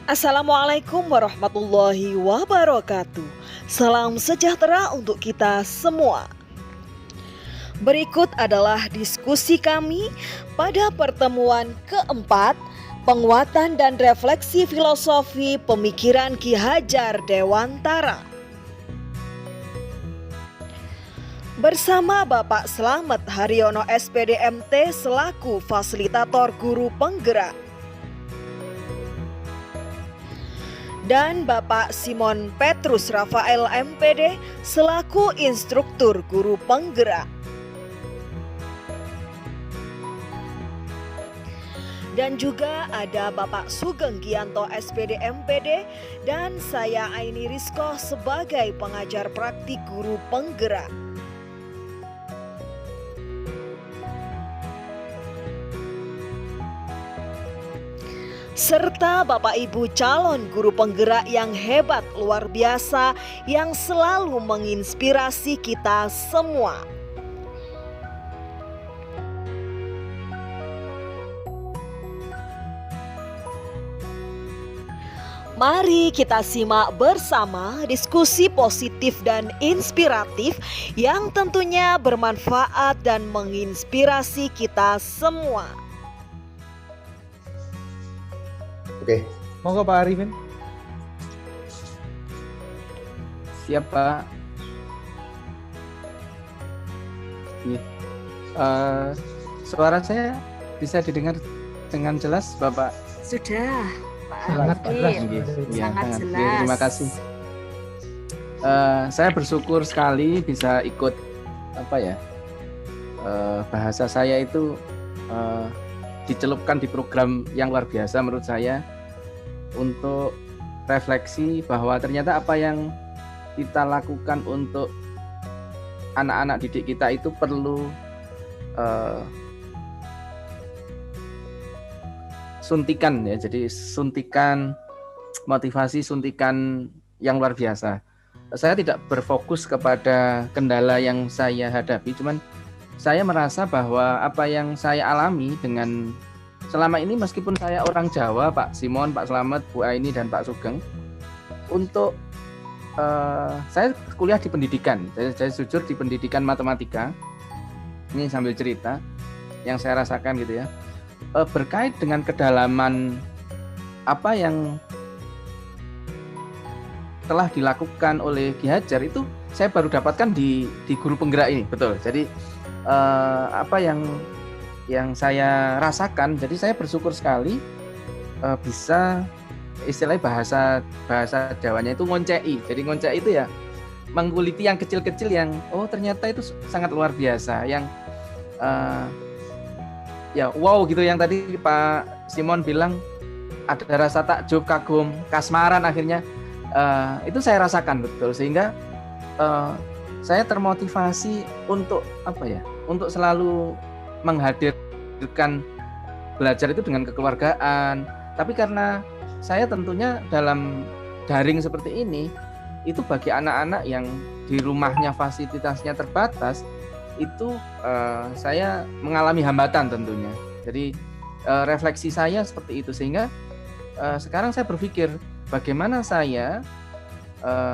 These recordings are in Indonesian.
Assalamualaikum warahmatullahi wabarakatuh. Salam sejahtera untuk kita semua. Berikut adalah diskusi kami pada pertemuan keempat, penguatan dan refleksi filosofi pemikiran Ki Hajar Dewantara. Bersama Bapak Slamet Haryono SPD MT selaku fasilitator guru penggerak. Dan Bapak Simon Petrus Rafael MPD selaku instruktur guru penggerak. Dan juga ada Bapak Sugeng Gianto SPD MPD dan saya Aini Rizko sebagai pengajar praktik guru penggerak. Serta Bapak Ibu calon guru penggerak yang hebat luar biasa yang selalu menginspirasi kita semua. Mari kita simak bersama diskusi positif dan inspiratif yang tentunya bermanfaat dan menginspirasi kita semua. Oke, Monggo Pak Arifin. Siap Pak. Iya. Suara saya bisa didengar dengan jelas Bapak? Sudah, Pak Sangat Arifin. jelas. Iya, Sangat Iya, jelas. terima kasih. Saya bersyukur sekali bisa ikut bahasa saya itu dicelupkan di program yang luar biasa menurut saya untuk refleksi bahwa ternyata apa yang kita lakukan untuk anak-anak didik kita itu perlu suntikan ya, jadi suntikan motivasi, suntikan yang luar biasa. Saya tidak berfokus kepada kendala yang saya hadapi, cuman saya merasa bahwa apa yang saya alami dengan selama ini meskipun saya orang Jawa, Pak Simon, Pak Slamet, Bu Aini, dan Pak Sugeng, untuk saya kuliah di pendidikan, saya jujur di pendidikan matematika, ini sambil cerita yang saya rasakan gitu ya, berkait dengan kedalaman apa yang telah dilakukan oleh Ki Hajar itu saya baru dapatkan di guru penggerak ini, betul. Jadi apa yang saya rasakan, jadi saya bersyukur sekali bisa istilahnya bahasa Jawanya itu ngoncei. Jadi ngoncei itu ya mengkuliti yang kecil-kecil yang ternyata itu sangat luar biasa, yang ya wow gitu, yang tadi Pak Simon bilang ada rasa takjub, kagum, kasmaran akhirnya itu saya rasakan betul, sehingga saya termotivasi untuk untuk selalu menghadirkan belajar itu dengan kekeluargaan. Tapi karena saya tentunya dalam daring seperti ini, itu bagi anak-anak yang di rumahnya fasilitasnya terbatas, itu saya mengalami hambatan tentunya. Jadi refleksi saya seperti itu, sehingga sekarang saya berpikir bagaimana saya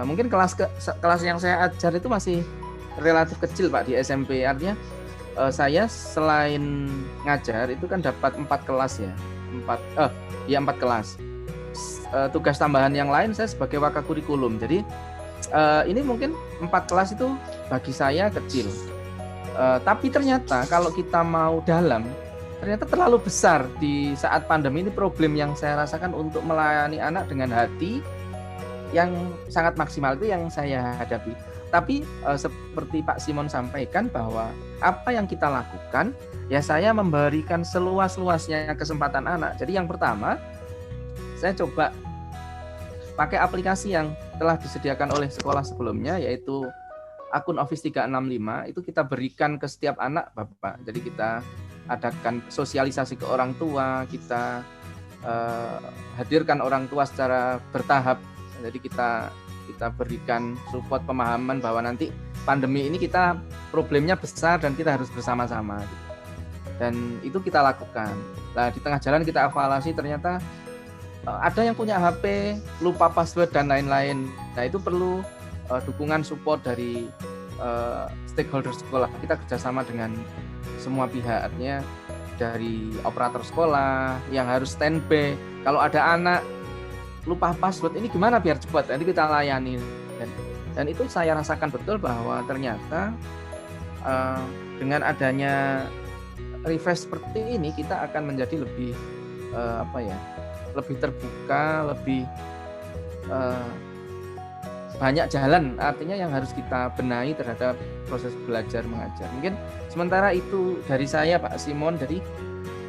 mungkin kelas yang saya ajar itu masih relatif kecil Pak, di SMP. Artinya saya selain ngajar itu kan dapat 4 kelas ya, 4 kelas. Tugas tambahan yang lain saya sebagai wakakurikulum. Jadi ini mungkin 4 kelas itu bagi saya kecil. Tapi ternyata kalau kita mau dalam, ternyata terlalu besar di saat pandemi ini. Problem yang saya rasakan untuk melayani anak dengan hati yang sangat maksimal itu yang saya hadapi. Tapi seperti Pak Simon sampaikan bahwa apa yang kita lakukan, ya saya memberikan seluas-luasnya kesempatan anak. Jadi yang pertama, saya coba pakai aplikasi yang telah disediakan oleh sekolah sebelumnya, yaitu akun Office 365. Itu kita berikan ke setiap anak Bapak. Jadi kita adakan sosialisasi ke orang tua, kita hadirkan orang tua secara bertahap. Jadi kita berikan support pemahaman bahwa nanti pandemi ini kita problemnya besar dan kita harus bersama-sama gitu. Dan itu kita lakukan. Nah, di tengah jalan kita evaluasi, ternyata ada yang punya HP lupa password dan lain-lain. Nah itu perlu dukungan support dari stakeholder sekolah. Kita kerjasama dengan semua pihak, artinya dari operator sekolah yang harus standby. Kalau ada anak lupa password, ini gimana biar cepat? Nanti kita layani. Dan itu saya rasakan betul bahwa ternyata dengan adanya refresh seperti ini kita akan menjadi lebih lebih terbuka, lebih banyak jalan, artinya yang harus kita benahi terhadap proses belajar mengajar. Mungkin sementara itu dari saya, Pak Simon. Jadi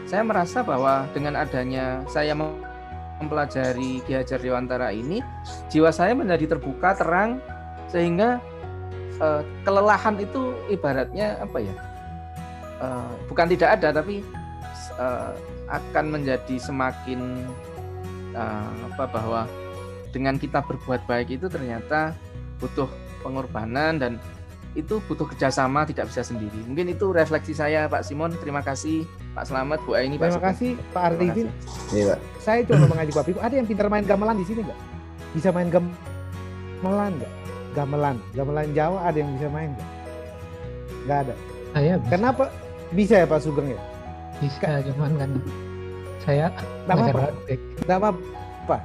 saya merasa bahwa dengan adanya saya mempelajari Ki Hajar Dewantara ini, jiwa saya menjadi terbuka, terang, sehingga kelelahan itu ibaratnya bukan tidak ada, tapi akan menjadi semakin bahwa dengan kita berbuat baik itu ternyata butuh pengorbanan dan itu butuh kerjasama, tidak bisa sendiri. Mungkin itu refleksi saya, Pak Simon. Terima kasih Pak Selamat, Bu Aini, Pak. Terima kasih Pak Arifin. Iya, Pak. Saya coba mengajak Bapak Ibu, ada yang pintar main gamelan di sini nggak? Bisa main gamelan nggak? Gamelan Jawa ada yang bisa main nggak? Nggak ada. Saya bisa. Kenapa bisa ya Pak Sugeng ya? Bisa, cuman kan saya Nggak belajar apa-apa. praktik. Nggak apa-apa.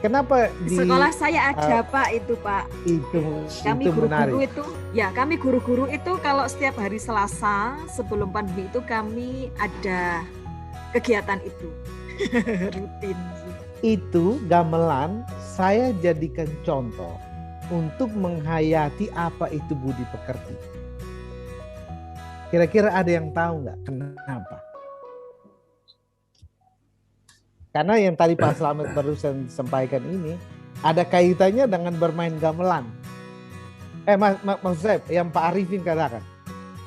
Kenapa di Sekolah saya ada Pak itu Pak. itu Kami guru-guru menarik? itu, ya kami guru-guru itu kalau setiap hari Selasa sebelum pandemi itu kami ada kegiatan itu rutin. Itu gamelan saya jadikan contoh untuk menghayati apa itu budi pekerti. Kira-kira ada yang tahu nggak kenapa? Karena yang tadi Pak Slamet barusan sampaikan ini ada kaitannya dengan bermain gamelan. Maksud saya yang Pak Arifin katakan.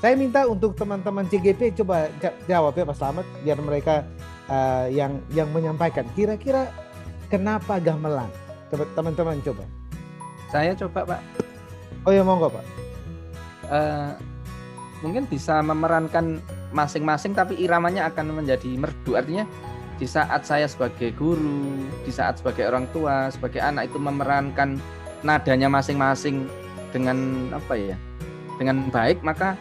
Saya minta untuk teman-teman CGP coba jawab ya Pak Slamet biar mereka yang menyampaikan. Kira-kira kenapa gamelan? Coba teman-teman coba. Saya coba, Pak. Oh ya monggo Pak. Mungkin bisa memerankan masing-masing tapi iramanya akan menjadi merdu. Artinya di saat saya sebagai guru, di saat sebagai orang tua, sebagai anak itu memerankan nadanya masing-masing dengan dengan baik, maka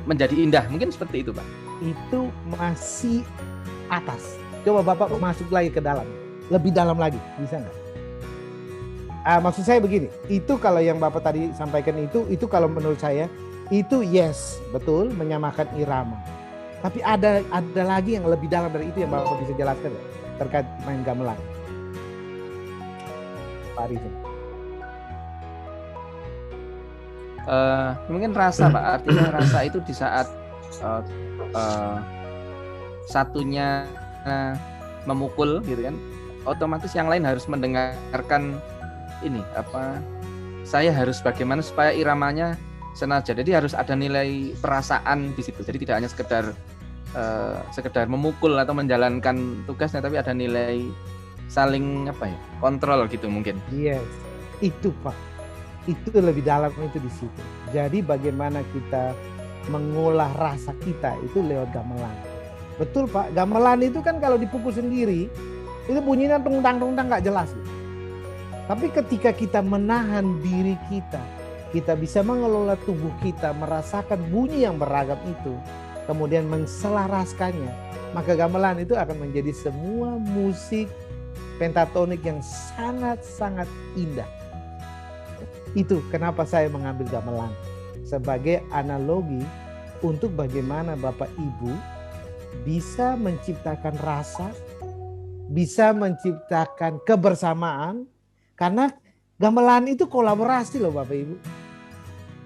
menjadi indah. Mungkin seperti itu, Pak. Itu masih atas. Coba Bapak masuk lagi ke dalam. Lebih dalam lagi, bisa nggak? Maksud saya begini, itu kalau yang Bapak tadi sampaikan itu kalau menurut saya itu yes, betul menyamakan irama. Tapi ada lagi yang lebih dalam dari itu yang Bapak bisa jelaskan ya, terkait main gamelan. Pak Arifin. Mungkin rasa, Pak. Artinya rasa itu di saat satunya memukul gitu kan, otomatis yang lain harus mendengarkan ini saya harus bagaimana supaya iramanya senaja. Jadi harus ada nilai perasaan di situ. Jadi tidak hanya sekedar memukul atau menjalankan tugasnya, tapi ada nilai saling kontrol gitu mungkin. Yes, itu Pak. Itu lebih dalam itu di situ. Jadi bagaimana kita mengolah rasa kita itu lewat gamelan. Betul Pak, gamelan itu kan kalau dipukul sendiri itu bunyinya tungtang-tungtang nggak jelas. Tapi ketika kita menahan diri kita bisa mengelola tubuh kita, merasakan bunyi yang beragam itu, kemudian menselaraskannya, maka gamelan itu akan menjadi semua musik pentatonik yang sangat-sangat indah. Itu kenapa saya mengambil gamelan sebagai analogi untuk bagaimana Bapak Ibu bisa menciptakan rasa, bisa menciptakan kebersamaan, karena gamelan itu kolaborasi loh Bapak Ibu.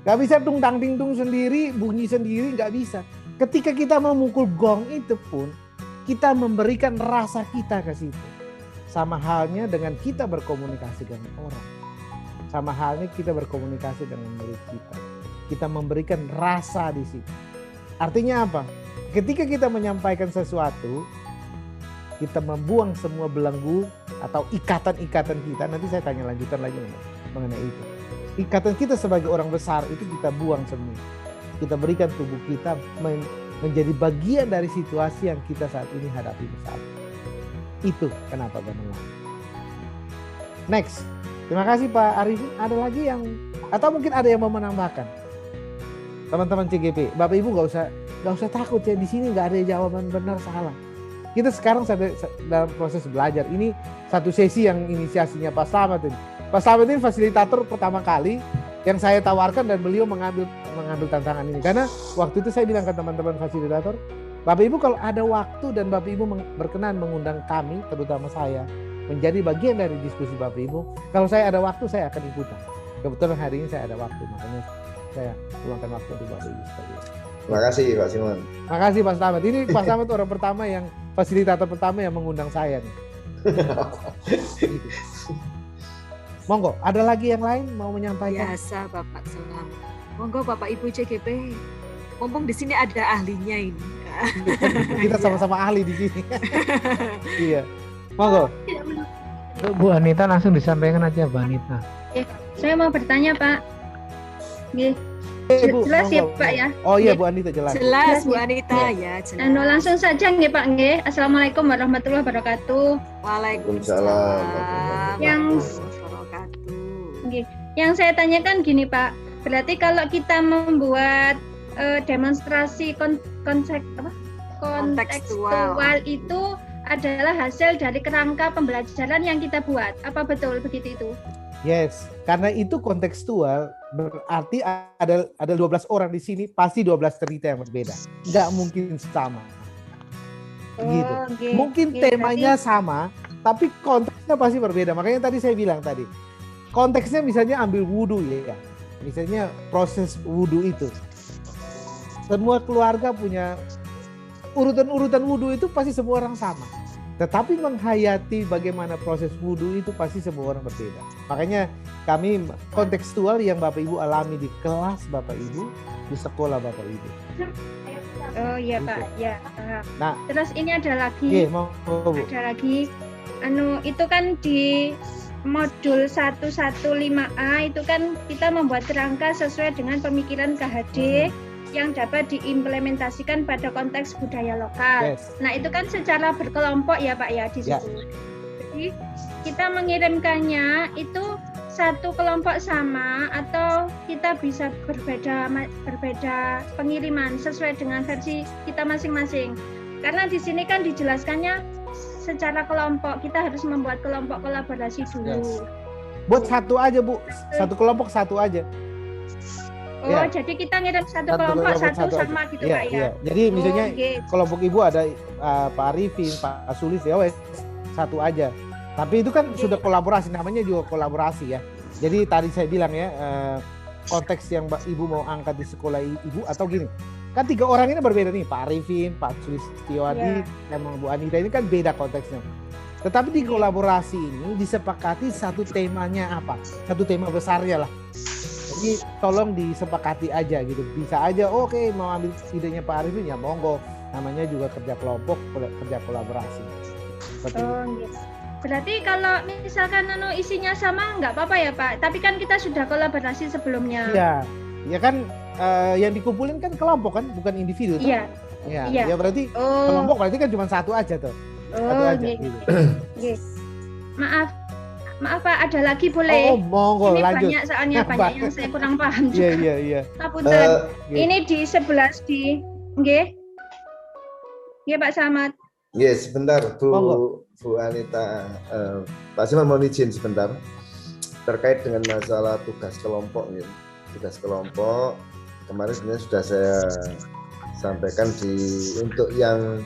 Gak bisa tungtang tingtung sendiri, bunyi sendiri, gak bisa. Ketika kita memukul gong itu pun, kita memberikan rasa kita ke situ. Sama halnya dengan kita berkomunikasi dengan orang. Sama halnya kita berkomunikasi dengan murid kita. Kita memberikan rasa di situ. Artinya apa? Ketika kita menyampaikan sesuatu, kita membuang semua belenggu atau ikatan-ikatan kita. Nanti saya tanya lanjutan lagi mengenai itu. Ikatan kita sebagai orang besar itu kita buang semua. Kita berikan tubuh kita menjadi bagian dari situasi yang kita saat ini hadapi bersama. Itu kenapa gamelan. Next. Terima kasih Pak Arifin. Ada lagi yang atau mungkin ada yang mau menambahkan? Teman-teman CGP, Bapak Ibu nggak usah takut ya, di sini nggak ada jawaban benar salah. Kita sekarang dalam proses belajar. Ini satu sesi yang inisiasinya Pak Slamet ini. Pak Slamet ini fasilitator pertama kali yang saya tawarkan dan beliau mengambil tantangan ini. Karena waktu itu saya bilang ke teman-teman fasilitator, Bapak Ibu kalau ada waktu dan Bapak Ibu berkenan mengundang kami, terutama saya, menjadi bagian dari diskusi Bapak Ibu, kalau saya ada waktu saya akan ikutan. Kebetulan hari ini saya ada waktu, makanya saya luangkan waktu untuk Bapak Ibu sekalian. Terima kasih Pak Simon. Terima kasih Pak Slamet. Ini Pak Slamet orang pertama yang fasilitator pertama yang mengundang saya nih. Gitu. Monggo, ada lagi yang lain mau menyampaikan? Biasa Bapak Selamat. Monggo Bapak Ibu CGP. Mumpung di sini ada ahlinya ini. Kita sama-sama ahli di sini. Iya. Monggo. Bu Anita langsung disampaikan aja Bu Anita. Saya mau bertanya Pak. Nggih. Bu, Jelas ya monggo. Pak ya. Oh iya Bu Anita jelas. Jelas Bu Ya. Anita ya, jelas. Langsung saja nggih Pak nggih. Assalamualaikum warahmatullahi wabarakatuh. Waalaikumsalam. Yang- warahmatullahi wabarakatuh. Nggih. Yang saya tanyakan gini Pak. Berarti kalau kita membuat demonstrasi kontekstual itu adalah hasil dari kerangka pembelajaran yang kita buat. Apa betul begitu itu? Yes, karena itu kontekstual berarti ada 12 orang di sini pasti 12 cerita yang berbeda. Nggak mungkin sama. Gitu. Nggih. Mungkin Nggih, temanya sama, tapi konteksnya pasti berbeda. Makanya tadi saya bilang tadi, konteksnya misalnya ambil wudhu ya. Misalnya proses wudhu itu. Semua keluarga punya urutan-urutan wudhu itu pasti semua orang sama. Tetapi menghayati bagaimana proses wudhu itu pasti semua orang berbeda. Makanya kami kontekstual yang Bapak Ibu alami di kelas Bapak Ibu, di sekolah Bapak Ibu. Oh iya Gitu. Pak, ya. Paham. Nah, Terus ini ada lagi. Iya, mau Bu. Ada lagi itu kan di modul 115A itu kan kita membuat kerangka sesuai dengan pemikiran KHD yang dapat diimplementasikan pada konteks budaya lokal. Yes. Nah, itu kan secara berkelompok ya Pak ya di Ya. situ. Jadi kita mengirimkannya itu satu kelompok sama atau kita bisa berbeda pengiriman sesuai dengan versi kita masing-masing. Karena di sini kan dijelaskannya secara kelompok, kita harus membuat kelompok kolaborasi dulu. Yes. Buat satu aja Bu, satu kelompok satu aja. Oh, Ya. jadi kita ngirim satu Satu kelompok kelompok satu satu sama aja. gitu Iya, Pak ya. iya. Jadi misalnya gitu. kelompok Ibu ada Pak Arifin, Pak Sulis, ya wes satu aja. Tapi itu kan sudah kolaborasi, namanya juga kolaborasi ya. Jadi tadi saya bilang ya, konteks yang Ibu mau angkat di sekolah Ibu atau gini. Kan 3 orang ini berbeda nih, Pak Arifin, Pak Sulistiwadi, sama Bu Anita ini kan beda konteksnya. Tetapi di kolaborasi ini disepakati satu temanya apa? Satu tema besarnya lah. Jadi tolong disepakati aja gitu. Bisa aja oke, mau ambil idenya Pak Arifin ya monggo. Namanya juga kerja kelompok, kerja kolaborasi. Seperti itu. Oh, gitu. Berarti kalau misalkan isinya sama nggak apa-apa ya Pak. Tapi kan kita sudah kolaborasi sebelumnya. Iya. Ya kan yang dikumpulin kan kelompok kan, bukan individu. Toh? Iya. Ya, Iya. ya berarti Oh. kelompok berarti kan cuma satu aja tuh. Satu Oh, aja gitu. gitu. Gitu. Maaf Pak, ada lagi boleh? Oh, monggo Ini lanjut. banyak soalnya banyak Banyak. yang saya kurang paham Iya, juga. iya, iya. Ngapunten. Iya. Ini di 11 di nggih. Nggih Pak Samad. Yes, sebentar Monggo. Bu Anita, Pak Simon mohon izin sebentar terkait dengan masalah tugas kelompok. Ya. Tugas kelompok kemarin sebenarnya sudah saya sampaikan untuk yang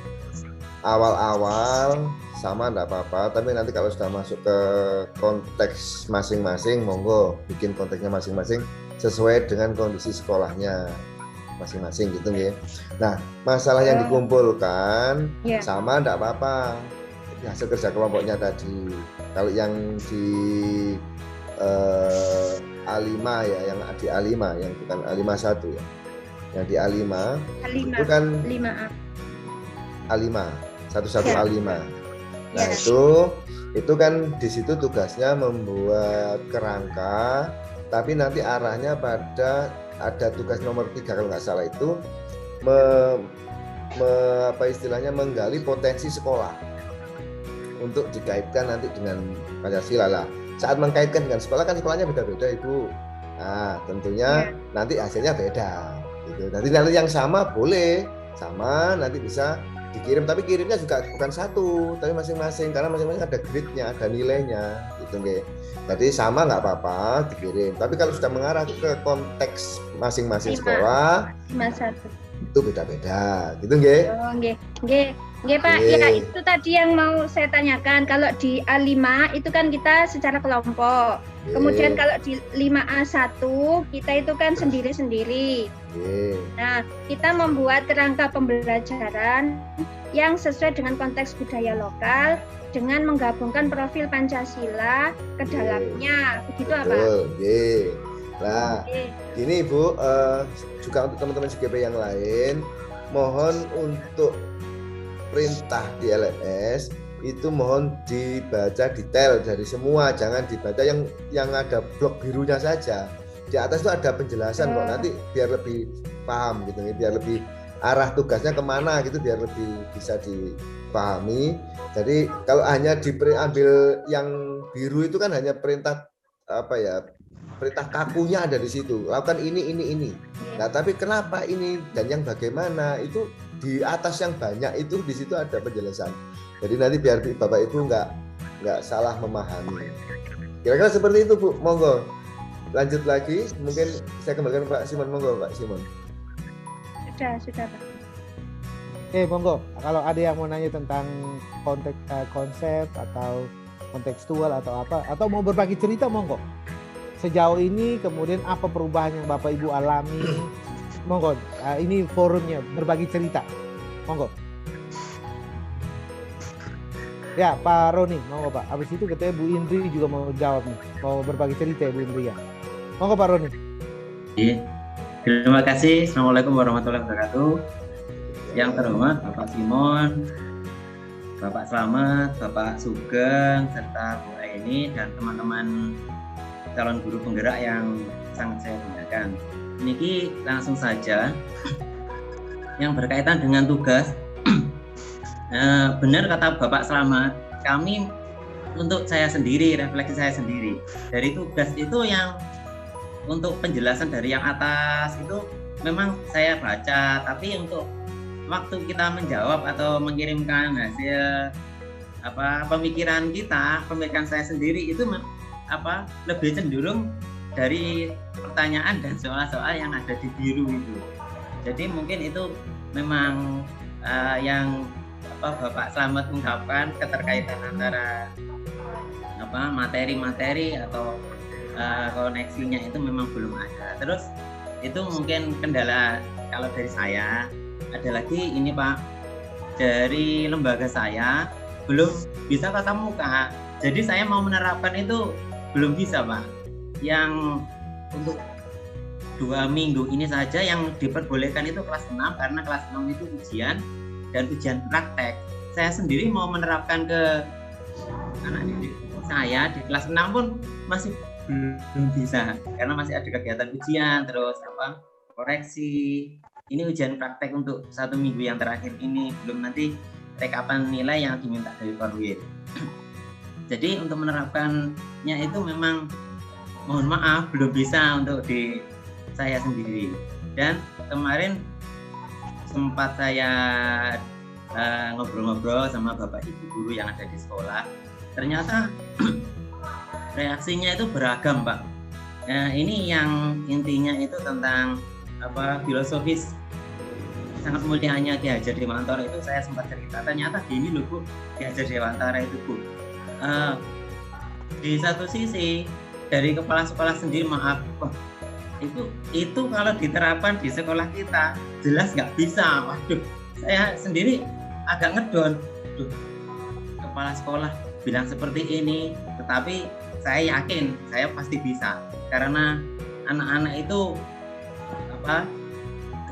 awal-awal sama enggak apa-apa, tapi nanti kalau sudah masuk ke konteks masing-masing, monggo bikin konteksnya masing-masing sesuai dengan kondisi sekolahnya masing-masing gitu ya. Nah, masalah yang dikumpulkan Ya. sama enggak apa-apa. Hasil kerja kelompoknya tadi. Kalau yang di A5 ya, yang di A5 yang bukan A51 ya. Yang di A5 itu kan 5A. A5, 11 Ya. A5. Nah, Ya. itu kan di situ tugasnya membuat kerangka, tapi nanti arahnya pada ada tugas nomor 3 kalau nggak salah itu apa istilahnya menggali potensi sekolah untuk dikaitkan nanti dengan Pancasila lah. Saat mengkaitkan dengan sekolah kan sekolahnya beda-beda Ibu. Nah tentunya nanti hasilnya beda. Gitu. Nanti yang sama boleh, sama nanti bisa dikirim, tapi kirimnya juga bukan satu, tapi masing-masing karena masing-masing ada grade-nya, ada nilainya, gitu nggih. Jadi sama nggak apa-apa dikirim. Tapi kalau sudah mengarah ke konteks masing-masing sekolah, 51. itu beda-beda, gitu nggih. Oh, nggih Pak. Ya itu tadi yang mau saya tanyakan. Kalau di A5 itu kan kita secara kelompok. Kemudian kalau di 5A1 kita itu kan sendiri-sendiri. Nah, kita membuat kerangka pembelajaran yang sesuai dengan konteks budaya lokal dengan menggabungkan profil Pancasila ke dalamnya. Begitu apa? Nah, ini Ibu juga untuk teman-teman CGP yang lain, mohon untuk perintah di LMS itu mohon dibaca detail dari semua, jangan dibaca yang ada blok birunya saja. Di atas itu ada penjelasan kok, nanti biar lebih paham gitu, biar lebih arah tugasnya kemana gitu, biar lebih bisa dipahami. Jadi kalau hanya diambil yang biru itu kan hanya perintah perintah kakunya ada di situ, lakukan ini. Nah tapi kenapa ini dan yang bagaimana itu di atas yang banyak itu di situ ada penjelasan. Jadi nanti biar Bapak Ibu nggak salah memahami. Kira-kira seperti itu Bu, monggo. Lanjut lagi, mungkin saya kembalikan Pak Simon, monggo Pak Simon. Sudah Pak. Monggo. Kalau ada yang mau nanya tentang konsep atau kontekstual atau apa, atau mau berbagi cerita, monggo. Sejauh ini kemudian apa perubahan yang Bapak Ibu alami? Monggo. Ini forumnya berbagi cerita. Monggo. Ya Pak Roni, monggo Pak. Habis itu katanya Bu Indri juga mau jawab nih, mau berbagi cerita ya Bu Indri ya. Monggo Pak Roni. Iya. Terima kasih. Assalamualaikum warahmatullahi wabarakatuh. Yang terhormat Bapak Simon, Bapak Slamet, Bapak Sugeng, serta Bu Aini dan teman-teman calon guru penggerak yang sangat saya banggakan. Niki langsung saja yang berkaitan dengan tugas. Benar kata Bapak Slamet, kami untuk saya sendiri, refleksi saya sendiri dari tugas itu yang untuk penjelasan dari yang atas itu memang saya baca, tapi untuk waktu kita menjawab atau mengirimkan hasil pemikiran saya sendiri itu lebih cenderung dari pertanyaan dan soal-soal yang ada di biru itu. Jadi mungkin itu memang yang Bapak Slamet ungkapkan, keterkaitan antara materi-materi atau koneksinya itu memang belum ada. Terus itu mungkin kendala kalau dari saya. Ada lagi ini Pak, dari lembaga saya belum bisa tatap muka. Jadi saya mau menerapkan itu belum bisa Pak. Yang untuk 2 minggu ini saja yang diperbolehkan itu kelas 6, karena kelas 6 itu ujian dan ujian praktek. Saya sendiri mau menerapkan ke anak didik saya di kelas 6 pun masih belum bisa, karena masih ada kegiatan ujian, terus koreksi. Ini ujian praktek untuk 1 minggu yang terakhir ini, belum nanti rekapan nilai yang diminta dari Korwil. Jadi untuk menerapkannya itu memang mohon maaf belum bisa untuk di saya sendiri. Dan kemarin sempat saya ngobrol-ngobrol sama Bapak Ibu guru yang ada di sekolah. Ternyata reaksinya itu beragam Pak. Nah, ini yang intinya itu tentang filosofis sangat mulianya Ki Hajar Dewantara itu saya sempat cerita. Ternyata gini loh Bu, Ki Hajar Dewantara itu Bu. Di satu sisi dari kepala sekolah sendiri itu kalau diterapkan di sekolah kita jelas nggak bisa. Waduh, saya sendiri agak ngedon. Kepala sekolah bilang seperti ini, tetapi saya yakin saya pasti bisa, karena anak-anak itu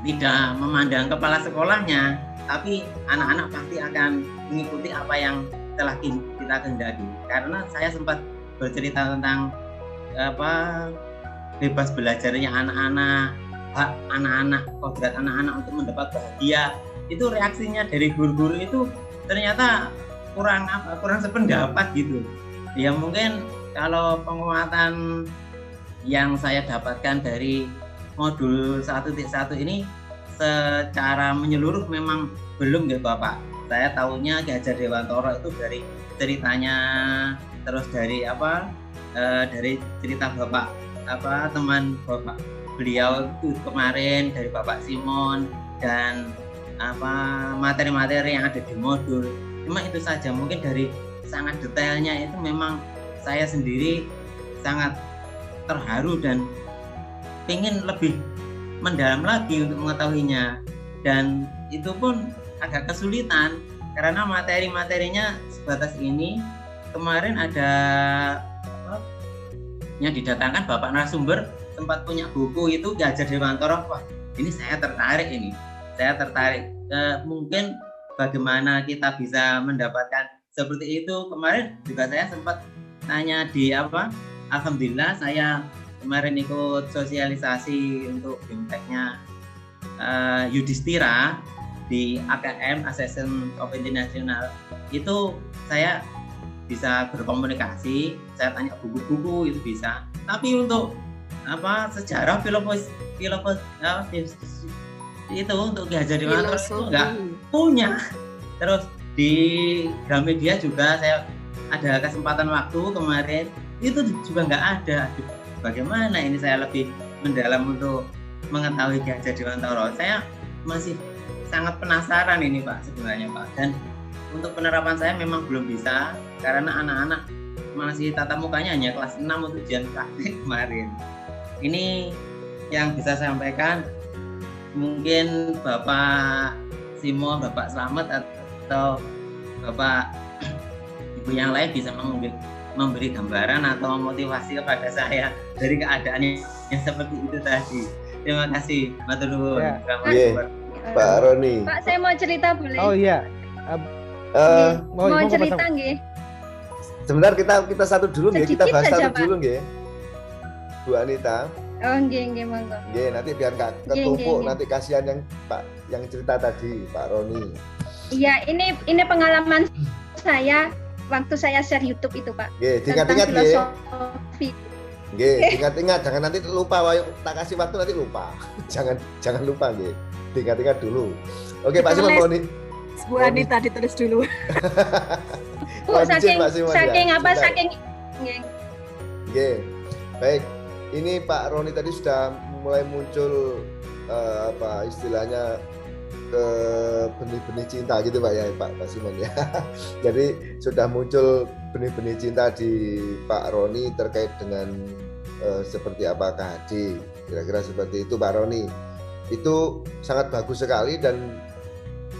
tidak memandang kepala sekolahnya, tapi anak-anak pasti akan mengikuti apa yang telah kita kehendaki. Karena saya sempat bercerita tentang bebas belajarnya anak-anak, hak anak-anak, kodrat anak-anak untuk mendapat bahagia. Itu reaksinya dari guru-guru itu ternyata kurang sependapat gitu. Ya mungkin kalau penguatan yang saya dapatkan dari modul 1.1 ini secara menyeluruh memang belum ya Bapak. Saya tahunya Ki Hajar Dewantoro itu dari ceritanya, terus dari dari cerita Bapak teman Bapak beliau itu kemarin, dari Bapak Simon, dan materi-materi yang ada di modul. Cuma itu saja, mungkin dari sangat detailnya itu memang saya sendiri sangat terharu dan ingin lebih mendalam lagi untuk mengetahuinya, dan itu pun agak kesulitan karena materi-materinya sebatas ini. Kemarin ada yang didatangkan Bapak narasumber sempat punya buku itu Ki Hajar Dewantoro. Wah, ini saya tertarik mungkin bagaimana kita bisa mendapatkan seperti itu. Kemarin juga saya sempat tanya di alhamdulillah saya kemarin ikut sosialisasi untuk BIMTEK-nya Yudhistira di AKM, Assessment of International. Itu saya bisa berkomunikasi, saya tanya buku-buku itu bisa. Tapi untuk sejarah filosofi itu untuk Ki Hajar Dewantoro itu nggak punya. Terus di Gramedia juga saya ada kesempatan waktu kemarin, itu juga nggak ada. Bagaimana ini saya lebih mendalam untuk mengetahui Ki Hajar Dewantoro? Saya masih sangat penasaran ini Pak sebenarnya Pak. Dan untuk penerapan saya memang belum bisa karena anak-anak masih tatap mukanya hanya kelas 6 untuk ujian praktik kemarin. Ini yang bisa saya sampaikan. Mungkin Bapak Simon, Bapak Slamet, atau Bapak Ibu yang lain bisa memberi gambaran atau motivasi kepada saya dari keadaan yang seperti itu tadi. Terima kasih, matur nuwun. Pak Roni. Pak, saya mau cerita boleh? Oh iya. Mau cerita nggih? Sebentar kita satu dulu nggih, kita bahas saja, satu dulu nggih. Bu Anita. Oh nggih monggo. Nggih, nanti biar nggak ketumpuk, nanti kasihan yang Pak yang cerita tadi, Pak Roni. Iya, ini pengalaman saya waktu saya share YouTube itu, Pak. Nggih, diingat-ingat nggih. Filosofi. Nggih, ingat-ingat, jangan nanti lupa, tak kasih waktu nanti lupa. Jangan lupa nggih. Ingat-ingat dulu. Oke, Pak Simon Roni. Bu Anita ditulis dulu. Bu, saking Nggih. Baik. Ini Pak Roni tadi sudah mulai muncul istilahnya ke benih-benih cinta gitu Pak ya, Pak Simon ya. Jadi sudah muncul benih-benih cinta di Pak Roni terkait dengan seperti apa KHD. Kira-kira seperti itu Pak Roni. Itu sangat bagus sekali dan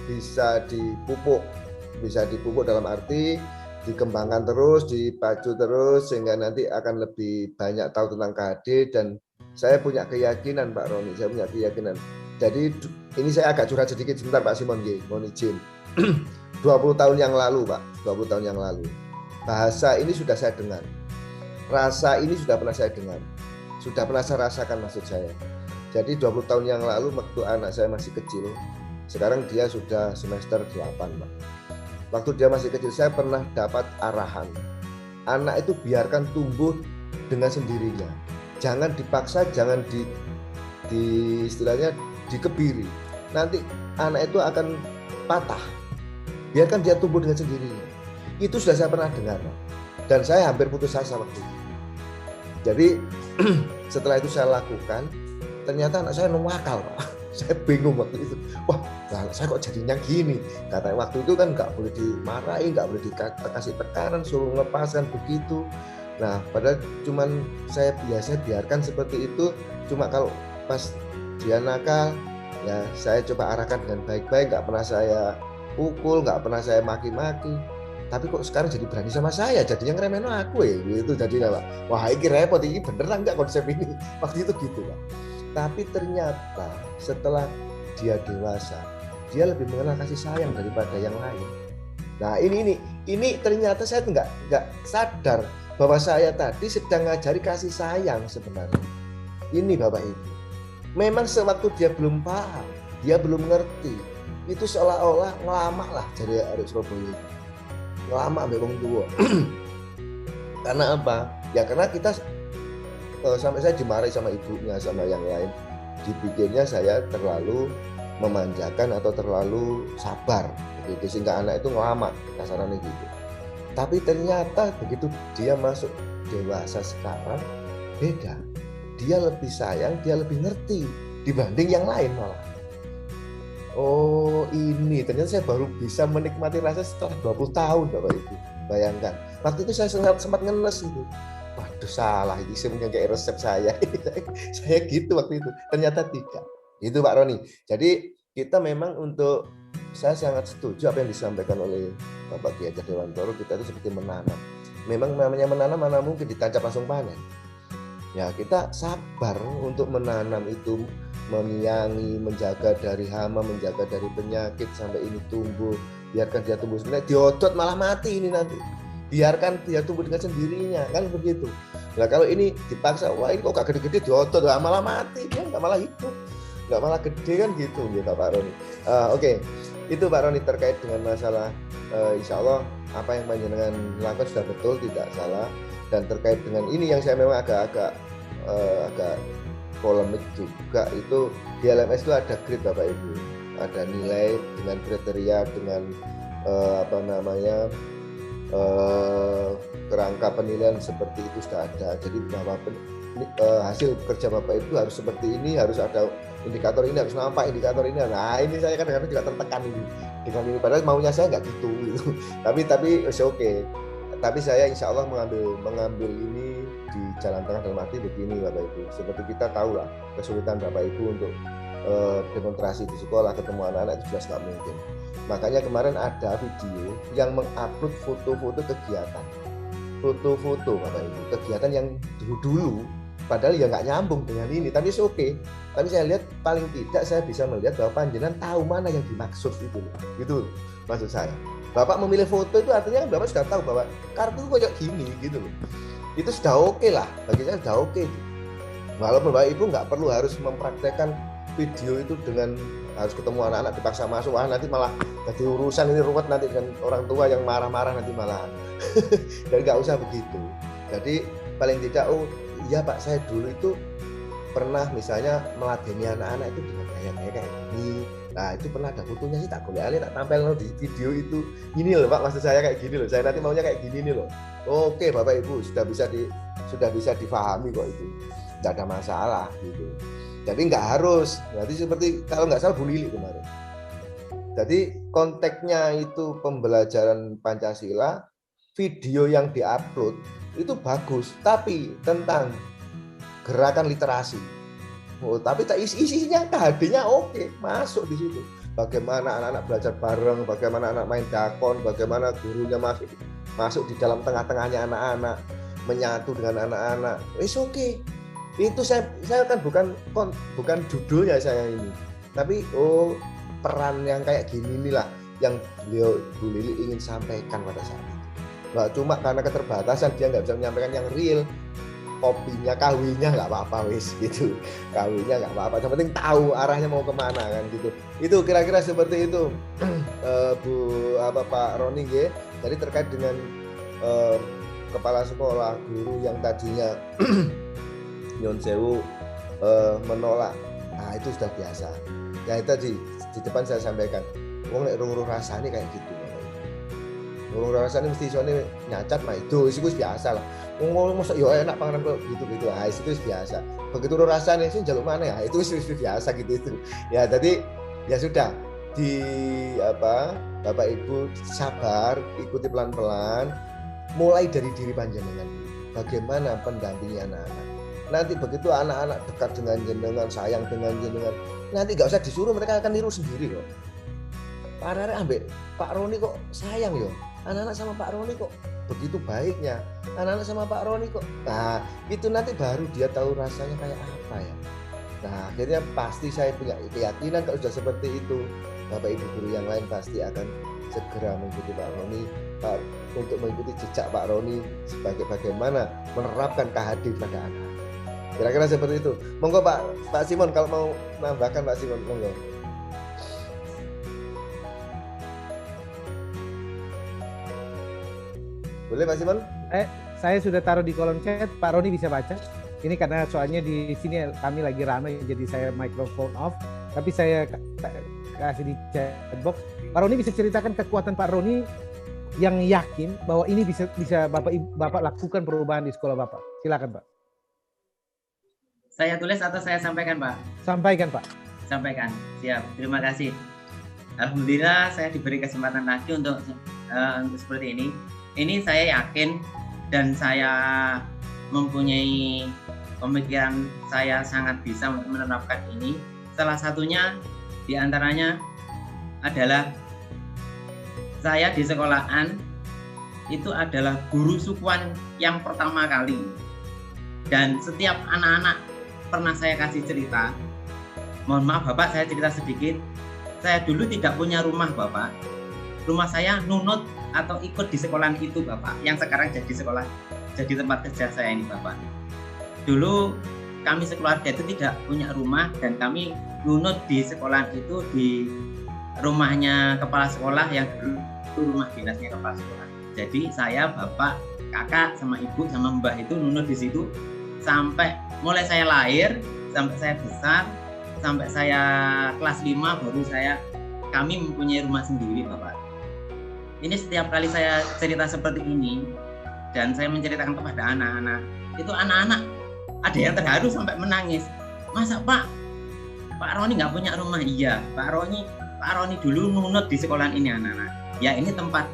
bisa dipupuk dalam arti dikembangkan terus, dipacu terus sehingga nanti akan lebih banyak tahu tentang KHD. Dan saya punya keyakinan Pak Roni, jadi ini saya agak curhat sedikit sebentar Pak Simon, mohon izin. 20 tahun yang lalu Pak, 20 tahun yang lalu bahasa ini sudah saya dengar, rasa ini sudah pernah saya dengar, sudah pernah saya rasakan maksud saya. Jadi 20 tahun yang lalu waktu anak saya masih kecil, sekarang dia sudah semester 8 Pak. Waktu dia masih kecil saya pernah dapat arahan, anak itu biarkan tumbuh dengan sendirinya, jangan dipaksa, jangan istilahnya dikebiri, nanti anak itu akan patah, biarkan dia tumbuh dengan sendirinya. Itu sudah saya pernah dengar dan saya hampir putus asa waktu itu. Jadi setelah itu saya lakukan, ternyata anak saya nakal Pak. Saya bingung waktu itu, wah saya kok jadinya gini. Katanya waktu itu kan nggak boleh dimarahi, nggak boleh dikasih tekanan, suruh melepaskan begitu. Nah padahal cuman saya biasa biarkan seperti itu. Cuma kalau pas dia nakal, ya saya coba arahkan dengan baik-baik, nggak pernah saya pukul, nggak pernah saya maki-maki. Tapi kok sekarang jadi berani sama saya, jadinya ngeremehin aku ya, gitu jadinya Pak. Wah ini repot, ini beneran nggak konsep ini? Waktu itu gitu Pak. Tapi ternyata setelah dia dewasa, dia lebih mengenal kasih sayang daripada yang lain. Nah ini ternyata saya nggak sadar bahwa saya tadi sedang ngajari kasih sayang sebenarnya. Ini Bapak Ibu. Memang sewaktu dia belum paham, dia belum ngerti, itu seolah-olah ngelama lah jadi Arek Surabaya itu. ngelama ambek wong tua. Karena apa? Ya karena kita sampai saya dimarahi sama ibunya sama yang lain, dipikirnya saya terlalu memanjakan atau terlalu sabar begitu, sehingga anak itu ngelama kasarannya gitu. Tapi ternyata begitu dia masuk dewasa sekarang beda, dia lebih sayang, dia lebih ngerti dibanding yang lain malah. Oh ini ternyata saya baru bisa menikmati rasa setelah 20 tahun Bapak Ibu. Bayangkan waktu itu saya sempat ngenes itu, waduh salah ini sebenarnya kayak resep saya. Saya gitu waktu itu, ternyata tidak. Itu Pak Roni. Jadi kita memang saya sangat setuju apa yang disampaikan oleh Bapak Ki Hajar Dewantoro. Kita itu seperti menanam. Memang namanya menanam mana mungkin ditancap langsung panen. Ya kita sabar untuk menanam itu, menyiangi, menjaga dari hama, menjaga dari penyakit sampai ini tumbuh. Biarkan dia tumbuh sendiri, diodot malah mati ini nanti. Biarkan dia tumbuh dengan sendirinya, kan begitu. Nah kalau ini dipaksa, wah ini kok gak gede-gede diodot, malah mati, dia nggak malah hidup, nggak malah gede kan gitu, gitu Pak Roni. Oke. Itu Pak Roni terkait dengan masalah insya Allah apa yang panjenengan lakukan sudah betul, tidak salah. Dan terkait dengan ini yang saya memang agak polemik juga, itu di LMS itu ada grade Bapak Ibu, ada nilai dengan kriteria, dengan kerangka penilaian seperti itu sudah ada. Jadi bahwa hasil kerja Bapak Ibu harus seperti ini, harus ada indikator ini, harus nampak indikator ini. Nah ini saya kadang-kadang juga tertekan ini dengan ini, padahal maunya saya nggak gitu. Tapi oke. Tapi saya insya Allah mengambil ini di jalan tengah, dalam arti begini Bapak Ibu. Seperti kita tahu lah kesulitan Bapak Ibu untuk demonstrasi di sekolah, ketemu anak-anak itu jelas nggak mungkin. Makanya kemarin ada video yang mengupload foto-foto kegiatan, foto-foto Bapak Ibu, kegiatan yang dulu padahal ya nggak nyambung dengan ini, tapi oke. Tapi saya lihat paling tidak saya bisa melihat bahwa panjenengan tahu mana yang dimaksud itu, gitu maksud saya. Bapak memilih foto itu artinya Bapak sudah tahu bahwa kartu kayak gini gitu loh. Itu sudah oke lah, bagi saya sudah oke. Walaupun Bapak Ibu nggak perlu harus mempraktekkan video itu dengan harus ketemu anak-anak dipaksa masuk, wah nanti malah jadi urusan ini ruwet nanti dengan orang tua yang marah-marah nanti malah. Dan nggak usah begitu. Jadi paling tidak iya Pak, saya dulu itu pernah misalnya meladeni anak-anak itu dengan gaya-gaya kayak gini. Nah itu pernah ada fotonya sih, tak boleh tak tampil di video itu. Ini loh Pak, maksud saya kayak gini loh. Saya nanti maunya kayak gini nih loh. Oke Bapak Ibu sudah bisa difahami kok itu. Tidak ada masalah gitu. Jadi nggak harus. Berarti seperti kalau nggak salah Bu Lili kemarin. Jadi konteksnya itu pembelajaran Pancasila, video yang diupload itu bagus, tapi tentang gerakan literasi. Tapi isinya KHD-nya oke, masuk di situ. Bagaimana anak-anak belajar bareng, bagaimana anak main dakon, bagaimana gurunya masuk di dalam tengah-tengahnya anak-anak, menyatu dengan anak-anak. Oke. Itu saya kan bukan judulnya saya ini. Tapi peran yang kayak gini inilah yang beliau Bu Lili ingin sampaikan pada saat itu. Nggak cuma karena keterbatasan dia nggak bisa menyampaikan yang real. Kopinya, kawinnya nggak apa-apa wis gitu, kawinnya nggak apa-apa, yang penting tahu arahnya mau kemana kan gitu. Itu kira-kira seperti itu Pak Roni ya. Jadi terkait dengan kepala sekolah, guru yang tadinya nyon sewu menolak, nah itu sudah biasa. Ya itu di depan saya sampaikan, wong nek rung rasane kayak gitu. Rung rasane mesti isone nyacat mah itu biasa lah. Ngomong masa yo enak panganan kok gitu-gitu. Ah itu biasa. Begitu rasanya sih jaluk mana ya? Itu biasa gitu itu. Ya jadi ya sudah Bapak Ibu sabar, ikuti pelan-pelan mulai dari diri panjenengan. Bagaimana pendampingi anak-anak. Nanti begitu anak-anak dekat dengan jenengan, sayang dengan jenengan, nanti enggak usah disuruh, mereka akan niru sendiri kok. Parare ambek Pak Roni kok sayang yo. Anak-anak sama Pak Roni kok begitu baiknya, anak-anak sama Pak Roni kok. Nah itu nanti baru dia tahu rasanya kayak apa ya. Nah akhirnya pasti saya punya keyakinan kalau sudah seperti itu, Bapak Ibu guru yang lain pasti akan segera mengikuti Pak Roni untuk mengikuti jejak Pak Roni sebagai bagaimana menerapkan KHD pada anak. Kira-kira seperti itu. Monggo Pak Simon kalau mau menambahkan Pak Simon, monggo. Boleh Pak Simon? Saya sudah taruh di kolom chat, Pak Roni bisa baca. Ini karena soalnya di sini kami lagi ramai, jadi saya microphone off. Tapi saya kasih di chat box. Pak Roni bisa ceritakan kekuatan Pak Roni yang yakin bahwa ini bisa Bapak lakukan perubahan di sekolah Bapak. Silakan Pak. Saya tulis atau saya sampaikan Pak? Sampaikan Pak. Sampaikan, siap. Terima kasih. Alhamdulillah saya diberi kesempatan lagi untuk seperti ini. Ini saya yakin dan saya mempunyai pemikiran saya sangat bisa untuk menerapkan ini. Salah satunya diantaranya adalah saya di sekolahan itu adalah guru sukuan yang pertama kali. Dan setiap anak-anak pernah saya kasih cerita. Mohon maaf Bapak, saya cerita sedikit. Saya dulu tidak punya rumah Bapak. Rumah saya nunut atau ikut di sekolahan itu Bapak, yang sekarang jadi sekolah, jadi tempat kerja saya ini Bapak. Dulu kami sekeluarga itu tidak punya rumah dan kami nunut di sekolahan itu di rumahnya kepala sekolah yang dulu rumah dinasnya kepala sekolah. Jadi saya, bapak, kakak, sama ibu, sama mbah itu nunut di situ sampai mulai saya lahir, sampai saya besar, sampai saya kelas 5 baru kami mempunyai rumah sendiri Bapak. Ini setiap kali saya cerita seperti ini dan saya menceritakan kepada anak-anak, itu anak-anak ada yang terharu sampai menangis. Masa Pak Roni nggak punya rumah? Iya, Pak Roni dulu nunut di sekolahan ini anak-anak. Ya ini tempat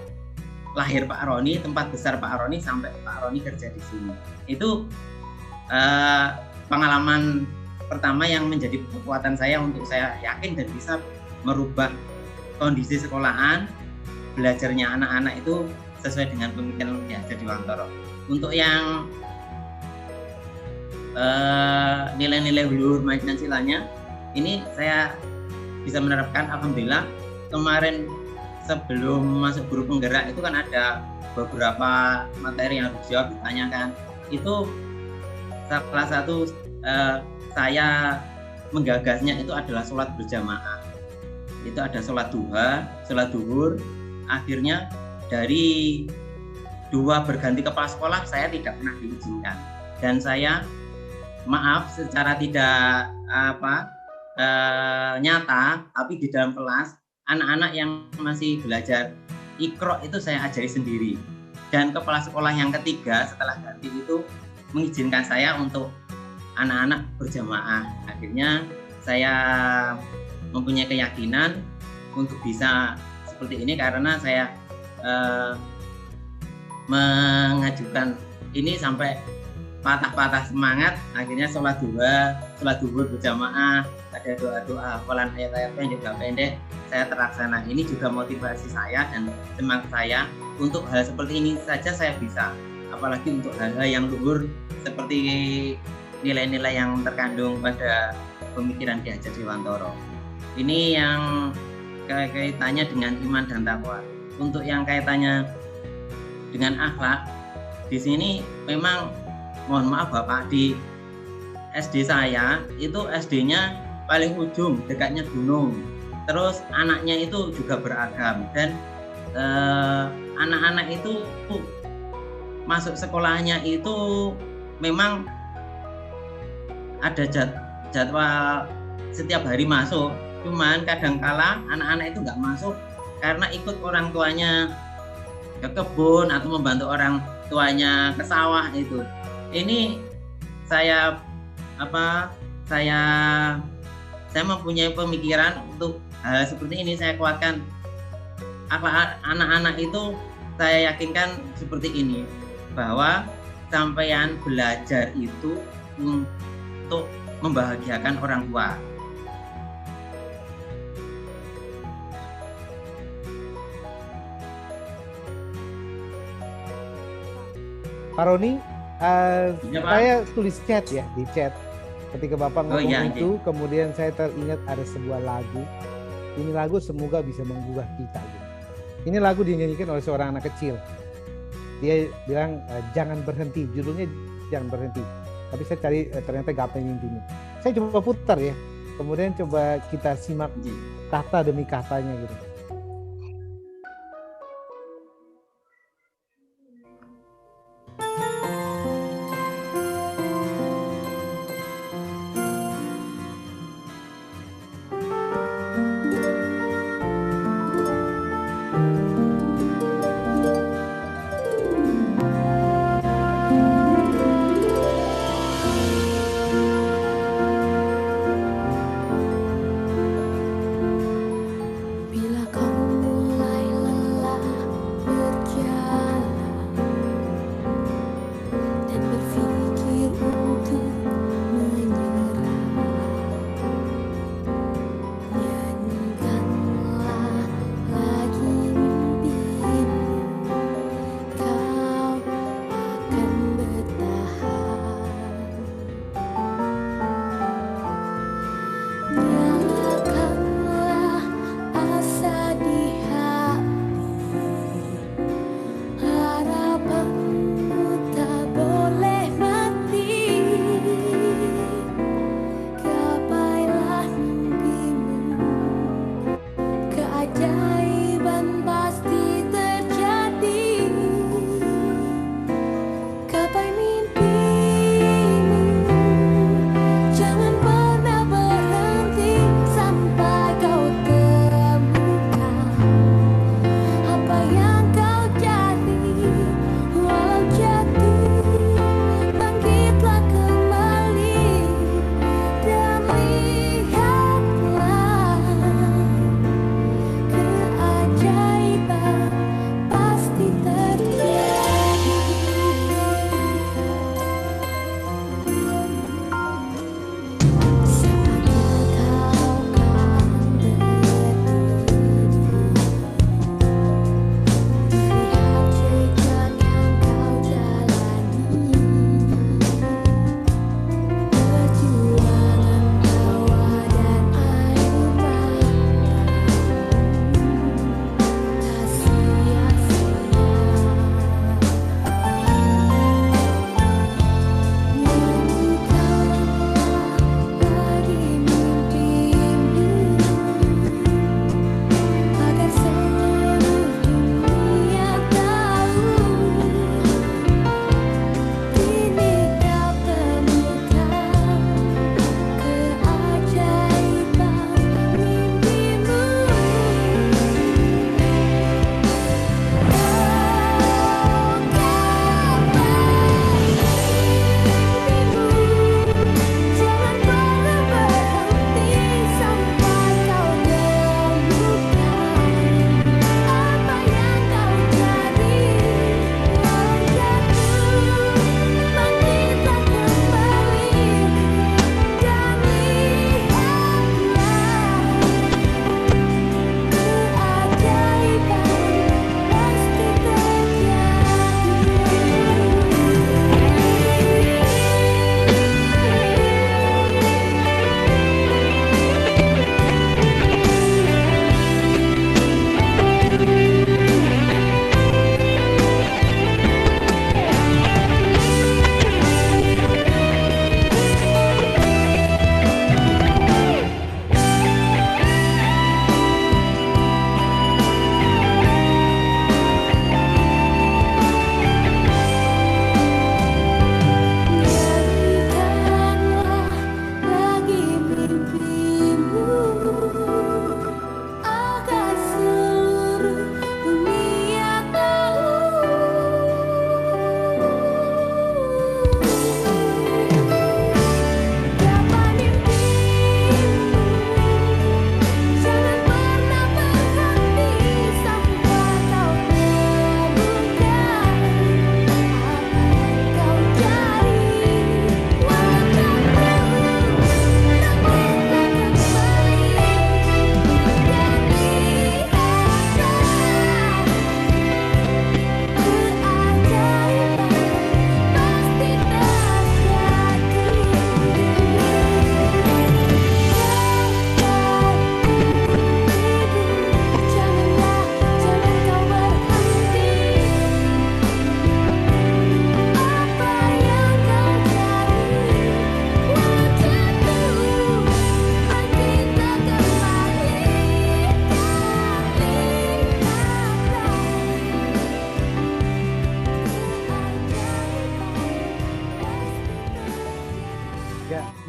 lahir Pak Roni, tempat besar Pak Roni sampai Pak Roni kerja di sini. Itu pengalaman pertama yang menjadi kekuatan saya untuk saya yakin dan bisa merubah kondisi sekolahan, belajarnya anak-anak itu sesuai dengan pemikiran Ki Hajar Dewantara. Untuk yang nilai-nilai luhur Pancasilanya, ini saya bisa menerapkan. Alhamdulillah kemarin sebelum masuk guru penggerak itu kan ada beberapa materi yang harus dijawab, ditanyakan. Itu salah satu saya menggagasnya itu adalah sholat berjamaah. Itu ada sholat duha, sholat duhur. Akhirnya dari 2 berganti kepala sekolah saya tidak pernah diizinkan. Dan saya maaf secara tidak nyata, tapi di dalam kelas anak-anak yang masih belajar Iqra itu saya ajari sendiri. Dan kepala sekolah yang ketiga setelah ganti itu mengizinkan saya untuk anak-anak berjamaah. Akhirnya saya mempunyai keyakinan untuk bisa seperti ini karena saya mengajukan ini sampai patah-patah semangat. Akhirnya sholat duhur berjamaah, ada doa-doa, hafalan ayat-ayat pendek, saya terlaksana. Ini juga motivasi saya dan semangat saya untuk hal seperti ini saja saya bisa. Apalagi untuk hal-hal yang luhur seperti nilai-nilai yang terkandung pada pemikiran Ki Hajar Dewantara. Ini yang kaitannya dengan iman dan takwa. Untuk yang kaitannya dengan akhlak, di sini memang mohon maaf Bapak, di SD saya itu SD-nya paling ujung, dekatnya gunung. Terus anaknya itu juga beragam dan anak-anak itu masuk sekolahnya itu memang ada jadwal setiap hari masuk. Cuman kadangkala anak-anak itu nggak masuk karena ikut orang tuanya ke kebun atau membantu orang tuanya ke sawah itu. Ini saya mempunyai pemikiran untuk hal seperti ini. Saya kuatkan anak-anak itu, saya yakinkan seperti ini, bahwa sampean belajar itu untuk membahagiakan orang tua. Pak Roni, saya tulis chat ya, di chat. Ketika Bapak ngomong itu, kemudian saya teringat ada sebuah lagu. Ini lagu semoga bisa menggugah kita. Ini lagu dinyanyikan oleh seorang anak kecil. Dia bilang, jangan berhenti. Judulnya Jangan Berhenti. Tapi saya cari ternyata gak pengen intinya. Saya coba putar ya. Kemudian coba kita simak kata demi katanya gitu.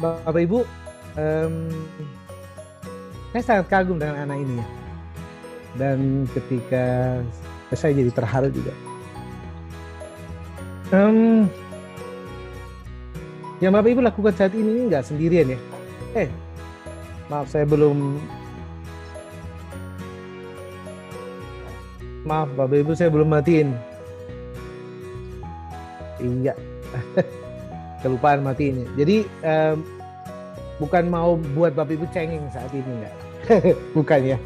Bapak Ibu, saya sangat kagum dengan anak ini ya. Dan ketika saya jadi terharu juga. Yang Bapak Ibu lakukan saat ini nggak sendirian ya. Maaf Bapak Ibu, saya belum matiin. Iya. Kelupaan matiin. Jadi bukan mau buat Bapak Ibu cengeng saat ini enggak. Bukan ya.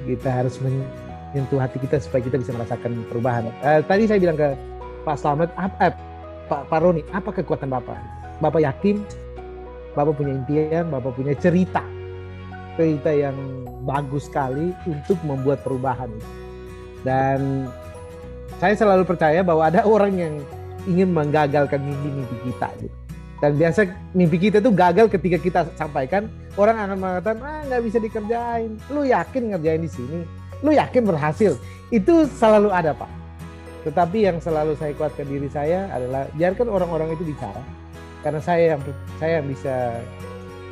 Kita harus menyentuh hati kita supaya kita bisa merasakan perubahan. Tadi saya bilang ke Pak Slamet, Pak Roni, apa kekuatan Bapak? Bapak yakin, Bapak punya impian, Bapak punya cerita yang bagus sekali untuk membuat perubahan. Dan saya selalu percaya bahwa ada orang yang ingin menggagalkan mimpi-mimpi kita gitu. Dan biasa mimpi kita itu gagal ketika kita sampaikan, orang akan mengatakan, nggak bisa dikerjain. Lu yakin ngerjain di sini? Lu yakin berhasil? Itu selalu ada, Pak. Tetapi yang selalu saya kuatkan diri saya adalah biarkan orang-orang itu bicara. Karena saya yang bisa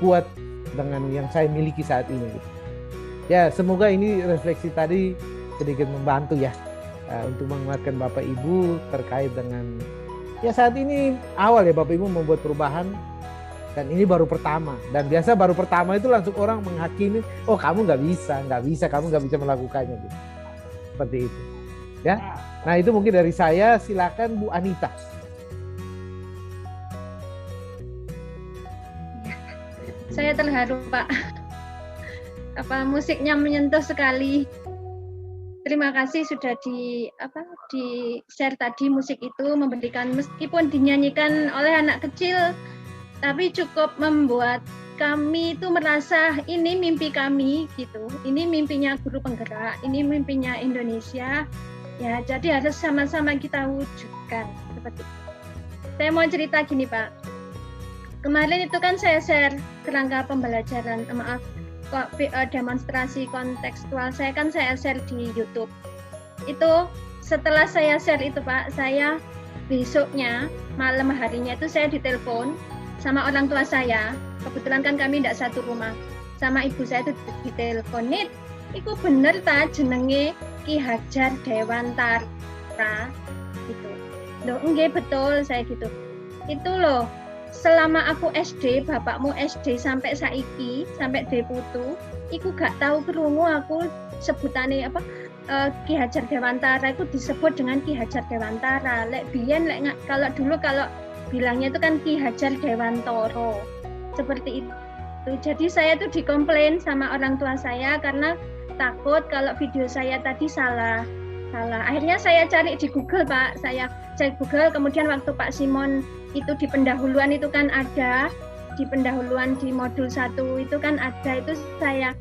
kuat dengan yang saya miliki saat ini. Gitu. Ya, semoga ini refleksi tadi sedikit membantu ya untuk menguatkan Bapak Ibu terkait dengan ya saat ini awal ya Bapak Ibu membuat perubahan dan ini baru pertama. Dan biasa baru pertama itu langsung orang menghakimi, oh kamu nggak bisa, kamu nggak bisa melakukannya gitu. Seperti itu. Ya. Nah itu mungkin dari saya, silakan Bu Anita. Saya terharu Pak. Musiknya menyentuh sekali. Terima kasih sudah di share tadi musik itu memberikan meskipun dinyanyikan oleh anak kecil, tapi cukup membuat kami itu merasa ini mimpi kami gitu. Ini mimpinya guru penggerak, ini mimpinya Indonesia. Ya, jadi harus sama-sama kita wujudkan seperti itu. Saya mau cerita gini Pak. Kemarin itu kan saya share kerangka pembelajaran, demonstrasi kontekstual saya share di YouTube. Itu setelah saya share itu Pak, saya besoknya malam harinya itu saya ditelepon sama orang tua saya. Kebetulan kan kami tidak satu rumah. Sama ibu saya itu ditelepon, "Nit, iku bener ta jenenge Ki Hajar Dewantara?" Gitu. Loh, nggih betul saya gitu. Itu loh, selama aku SD, bapakmu SD sampai saiki, sampai deputu, iku gak tahu krungu aku sebutane Ki Hajar Dewantara itu disebut dengan Ki Hajar Dewantara. Kalau dulu bilangnya itu kan Ki Hajar Dewantoro. Seperti itu. Jadi saya tuh dikomplain sama orang tua saya karena takut kalau video saya tadi salah. Akhirnya saya cari di Google Pak. Saya cek Google, kemudian waktu Pak Simon itu di pendahuluan itu kan ada, di pendahuluan di modul 1 itu kan ada, itu saya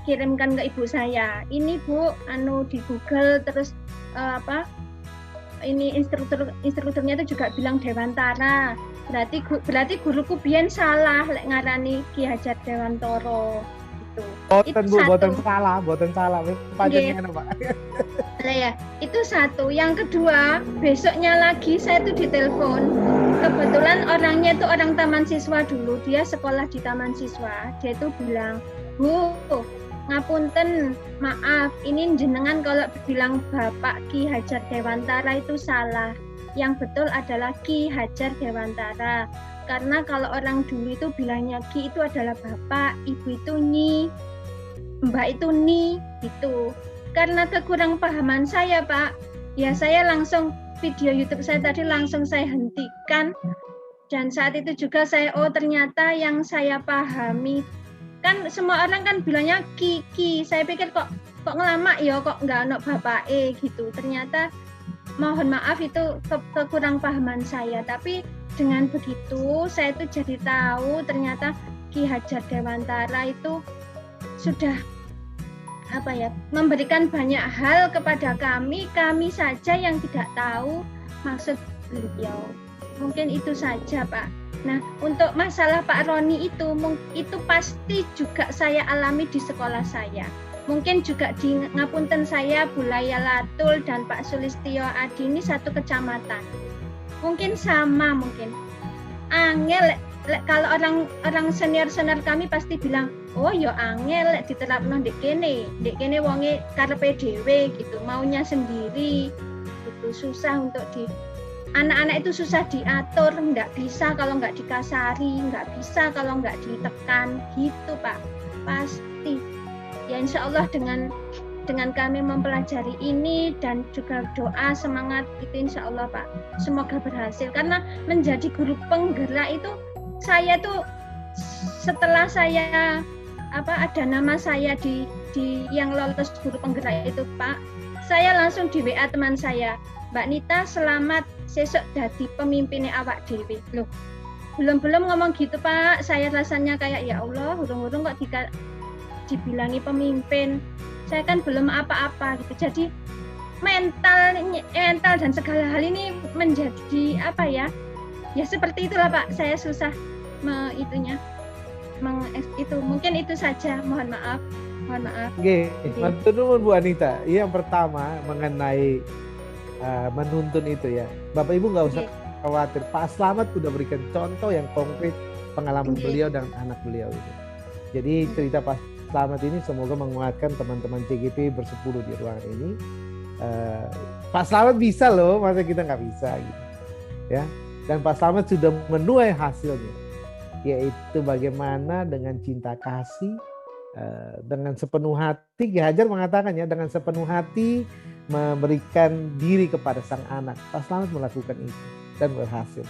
kirimkan ke ibu saya. Ini Bu, di Google terus ini instrukturnya itu juga bilang Dewantara. Berarti guruku biyen salah lek ngarani Ki Hajar Dewantoro gitu. Boten salah. Panjenengan Pak. Nah ya, itu satu. Yang kedua, besoknya lagi saya tuh ditelepon. Kebetulan orangnya itu orang taman siswa dulu. Dia sekolah di taman siswa. Dia tuh bilang, "Bu, ngapunten, maaf, ini jenengan kalau bilang Bapak Ki Hajar Dewantara itu salah. Yang betul adalah Ki Hajar Dewantara. Karena kalau orang dulu itu bilangnya Ki itu adalah Bapak, Ibu itu Nyi, Mbak itu Ni, gitu. Karena kekurang pahaman saya Pak, ya saya langsung video YouTube saya tadi langsung saya hentikan. Dan saat itu juga saya, ternyata yang saya pahami, kan semua orang kan bilangnya Ki. Saya pikir kok ngelama ya, kok nggak ada Bapak gitu. Ternyata mohon maaf itu kekurang pahaman saya. Tapi dengan begitu saya tuh jadi tahu ternyata Ki Hajar Dewantara itu sudah memberikan banyak hal kepada kami saja yang tidak tahu maksud beliau. Mungkin itu saja Pak. Nah, untuk masalah Pak Roni itu pasti juga saya alami di sekolah saya. Mungkin juga di ngapunten saya, Bu Laya Latul dan Pak Sulistyo Adi ini satu kecamatan. Mungkin sama, angel kalau orang senior kami pasti bilang, oh ya angel lek diterapno ndek kene wonge karepe dhewe gitu, maunya sendiri gitu, susah untuk anak-anak itu susah diatur, nggak bisa kalau nggak dikasari, nggak bisa kalau nggak ditekan gitu Pak, pasti ya insya Allah dengan kami mempelajari ini dan juga doa semangat itu insya Allah Pak, semoga berhasil. Karena menjadi guru penggerak itu saya tuh setelah saya ada nama saya di yang lolos guru penggerak itu Pak, saya langsung di WA teman saya, Mbak Nita selamat sesuk dadi pemimpinnya awak dhewe. Loh, belum ngomong gitu Pak, saya rasanya kayak ya Allah, urung-urung kok dibilangi pemimpin. Saya kan belum apa-apa gitu. Jadi mental dan segala hal ini menjadi apa ya? Ya seperti itulah Pak. Saya susah itu. Mungkin itu saja. Mohon maaf. Oke, matur nuwun Bu Anita. Yang pertama mengenai menuntun itu ya. Bapak Ibu nggak usah khawatir. Pak Slamet sudah berikan contoh yang konkret pengalaman beliau dan anak beliau itu. Jadi cerita Pak Slamet ini semoga menguatkan teman-teman CGP bersepuluh di ruangan ini. Pak Slamet bisa loh, masa kita nggak bisa gitu. Ya. Dan Pak Slamet sudah menuai hasilnya, yaitu bagaimana dengan cinta kasih, dengan sepenuh hati. Ki Hajar mengatakan ya, dengan sepenuh hati memberikan diri kepada sang anak. Pak Slamet melakukan itu dan berhasil.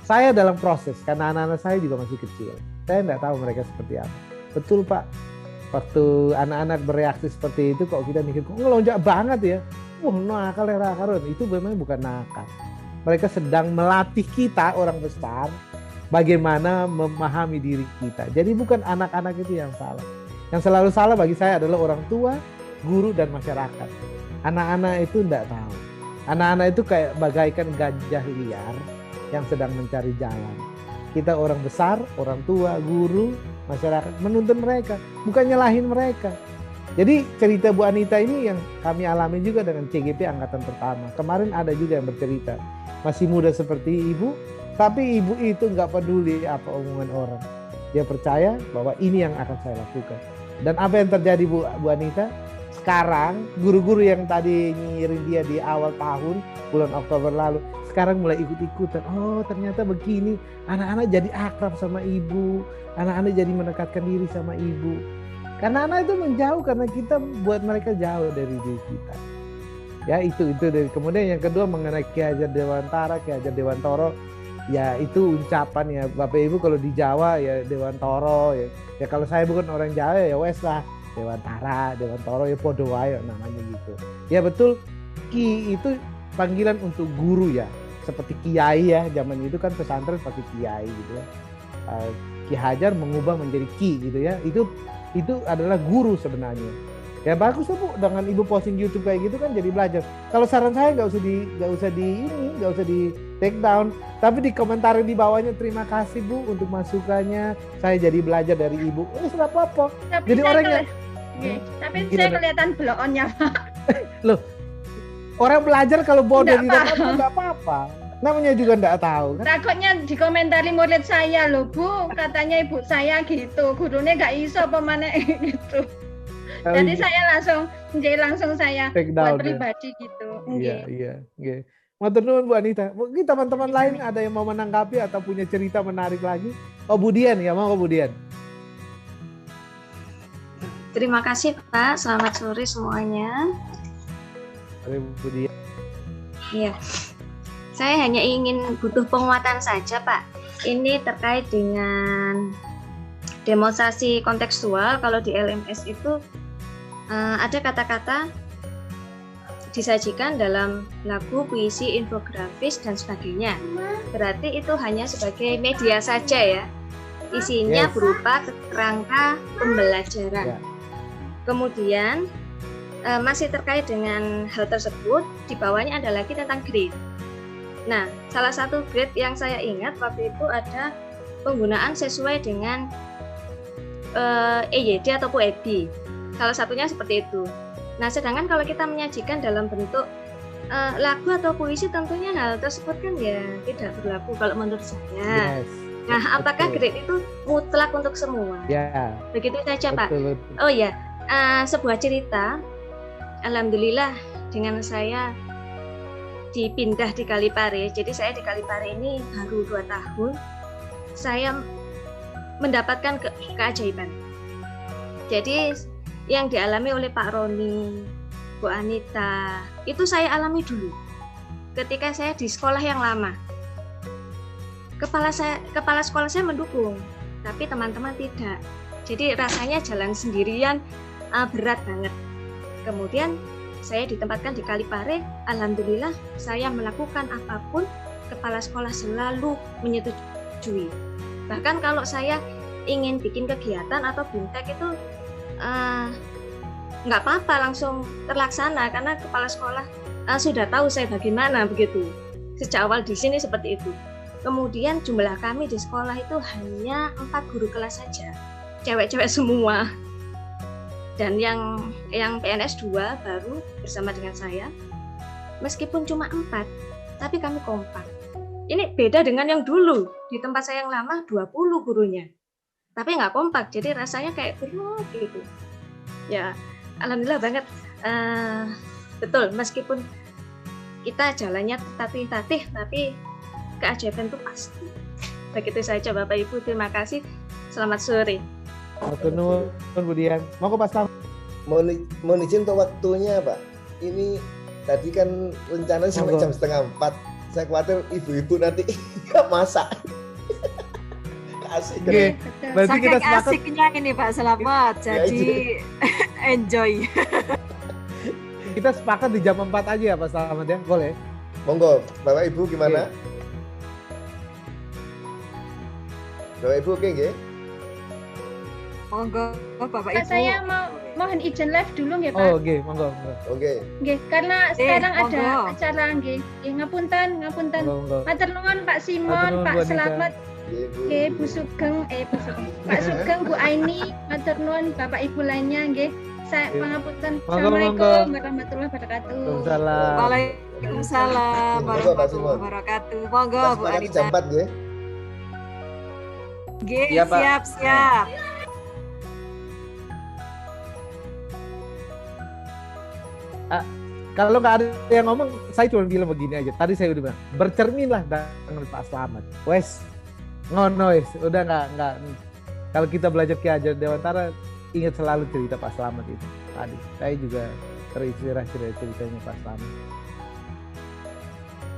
Saya dalam proses, karena anak-anak saya juga masih kecil. Saya nggak tahu mereka seperti apa. Betul Pak. Waktu anak-anak bereaksi seperti itu, kok kita mikir, kok ngelonjak banget ya? Nakal ya Karun. Itu memang bukan nakal. Mereka sedang melatih kita orang besar bagaimana memahami diri kita. Jadi bukan anak-anak itu yang salah. Yang selalu salah bagi saya adalah orang tua, guru, dan masyarakat. Anak-anak itu tidak tahu. Anak-anak itu kayak bagaikan gajah liar yang sedang mencari jalan. Kita orang besar, orang tua, guru, masyarakat menuntun mereka, bukan nyalahin mereka. Jadi cerita Bu Anita ini yang kami alami juga dengan CGP angkatan pertama. Kemarin ada juga yang bercerita, masih muda seperti ibu, tapi ibu itu nggak peduli apa omongan orang. Dia percaya bahwa ini yang akan saya lakukan. Dan apa yang terjadi Bu Anita? Sekarang guru-guru yang tadi nyirin dia di awal tahun, bulan Oktober lalu, sekarang mulai ikut-ikutan. Oh ternyata begini, anak-anak jadi akrab sama ibu, anak-anak jadi mendekatkan diri sama ibu. Karena anak itu menjauh karena kita buat mereka jauh dari diri kita. Ya itu dari. Kemudian yang kedua mengenai Ki Hajar Dewantara, Ki Hajar Dewantoro, ya itu ucapan ya Bapak Ibu kalau di Jawa ya Dewantoro ya. Ya kalau saya bukan orang Jawa ya wes lah Dewantara, Dewantoro ya podo wae namanya gitu. Ya betul, Ki itu panggilan untuk guru ya. Seperti kiai ya, zaman itu kan pesantren pakai kiai gitu ya. Ki Hajar mengubah menjadi Ki gitu ya. Itu adalah guru sebenarnya. Ya bagus lah Bu, dengan Ibu posting YouTube kayak gitu kan jadi belajar. Kalau saran saya nggak usah di take down, tapi di komentar di bawahnya terima kasih Bu untuk masukannya. Saya jadi belajar dari Ibu. Nggak apa-apa. Jadi orangnya. Tapi saya kelihatan blow-onnya Pak. Loh, orang belajar kalau bodoh tidak apa-apa. Namanya juga enggak tahu kan. Takutnya dikomentari murid saya loh Bu, katanya ibu saya gitu, gurunya nggak iso apa mana gitu. Jadi saya langsung saya buat pribadi gitu. Iya. Matur nuwun Bu Anita. Mungkin teman-teman lain ada yang mau menanggapi atau punya cerita menarik lagi? Oh Bu Dian ya, mau Bu Dian. Terima kasih Pak, selamat sore semuanya. Bu Dian. Iya. Saya hanya ingin butuh penguatan saja Pak. Ini terkait dengan demonstrasi kontekstual. Kalau di LMS itu ada kata-kata disajikan dalam lagu, puisi, infografis, dan sebagainya. Berarti itu hanya sebagai media saja ya. Isinya berupa kerangka pembelajaran. Kemudian masih terkait dengan hal tersebut, di bawahnya ada lagi tentang grade. Nah, salah satu grade yang saya ingat waktu itu ada penggunaan sesuai dengan EYD ataupun EB. Salah satunya seperti itu. Nah, sedangkan kalau kita menyajikan dalam bentuk lagu atau puisi, tentunya hal tersebut kan ya tidak berlaku kalau menurut saya. Nah, apakah grade itu mutlak untuk semua? Ya. Begitu saja, Pak. Betul. Oh ya, sebuah cerita. Alhamdulillah dengan saya dipindah di Kalipare. Jadi saya di Kalipare ini baru 2 tahun. Saya mendapatkan keajaiban. Jadi yang dialami oleh Pak Roni, Bu Anita, itu saya alami dulu. Ketika saya di sekolah yang lama. Kepala sekolah saya mendukung, tapi teman-teman tidak. Jadi rasanya jalan sendirian berat banget. Kemudian saya ditempatkan di Kalipare, alhamdulillah saya melakukan apapun, kepala sekolah selalu menyetujui. Bahkan kalau saya ingin bikin kegiatan atau bintek itu nggak apa-apa, langsung terlaksana karena kepala sekolah sudah tahu saya bagaimana begitu. Sejak awal di sini seperti itu. Kemudian jumlah kami di sekolah itu hanya 4 guru kelas saja, cewek-cewek semua. Dan yang PNS 2 baru bersama dengan saya, meskipun cuma 4, tapi kami kompak. Ini beda dengan yang dulu, di tempat saya yang lama 20 gurunya. Tapi nggak kompak, jadi rasanya kayak berat gitu. Ya, alhamdulillah banget. Betul, meskipun kita jalannya tatih-tatih, tapi keajaiban itu pasti. Begitu saja Bapak Ibu, terima kasih. Selamat sore. Nuhun Bu Dian. Monggo Pak Slamet. Mohon izin untuk waktunya Pak. Ini tadi kan rencananya sampai jam 3:30. Saya khawatir ibu-ibu nanti nggak masak. Asik. Oke. Berarti kita Saking sepakat. asiknya ini Pak Slamet, jadi enjoy. Kita sepakat di jam 4 aja ya Pak Slamet ya. Boleh? Monggo, Bapak Ibu gimana? Bapak Ibu oke nggih? Monggo Bapak Ibu. Saya mohon izin live dulu nggih Pak. Oh, oke, monggo. Oke. Nggih, karena sekarang monggo. ada acara nggih. Ngapunten. Monggo. Matur nuwun Pak Simon, Matur nuwun, Pak Bu Anita. Slamet, Nggih, Bu. nggih Bu Sugeng, Pak Sugeng, Bu Aini, matur nuwun Bapak Ibu lainnya nggih. Saya Nggih. pangapunten. Monggo, Assalamualaikum warahmatullahi wabarakatuh. Waalaikumsalam. Waalaikumsalam Monggo, Pak warahmatullahi Simon. wabarakatuh. Monggo Kita Bu sepakat Anita. jam 4 nggih. Nggih, Iya, Pak. siap. Kalau nggak ada yang ngomong, saya cuma bilang begini aja. Tadi saya udah bilang, bercerminlah dengan Pak Slamet. Wes, ngono wes. Udah nggak. Kalau kita belajar Ki Hajar Dewantara, ingat selalu cerita Pak Slamet itu. Tadi saya juga terinspirasi dari ceritanya Pak Slamet.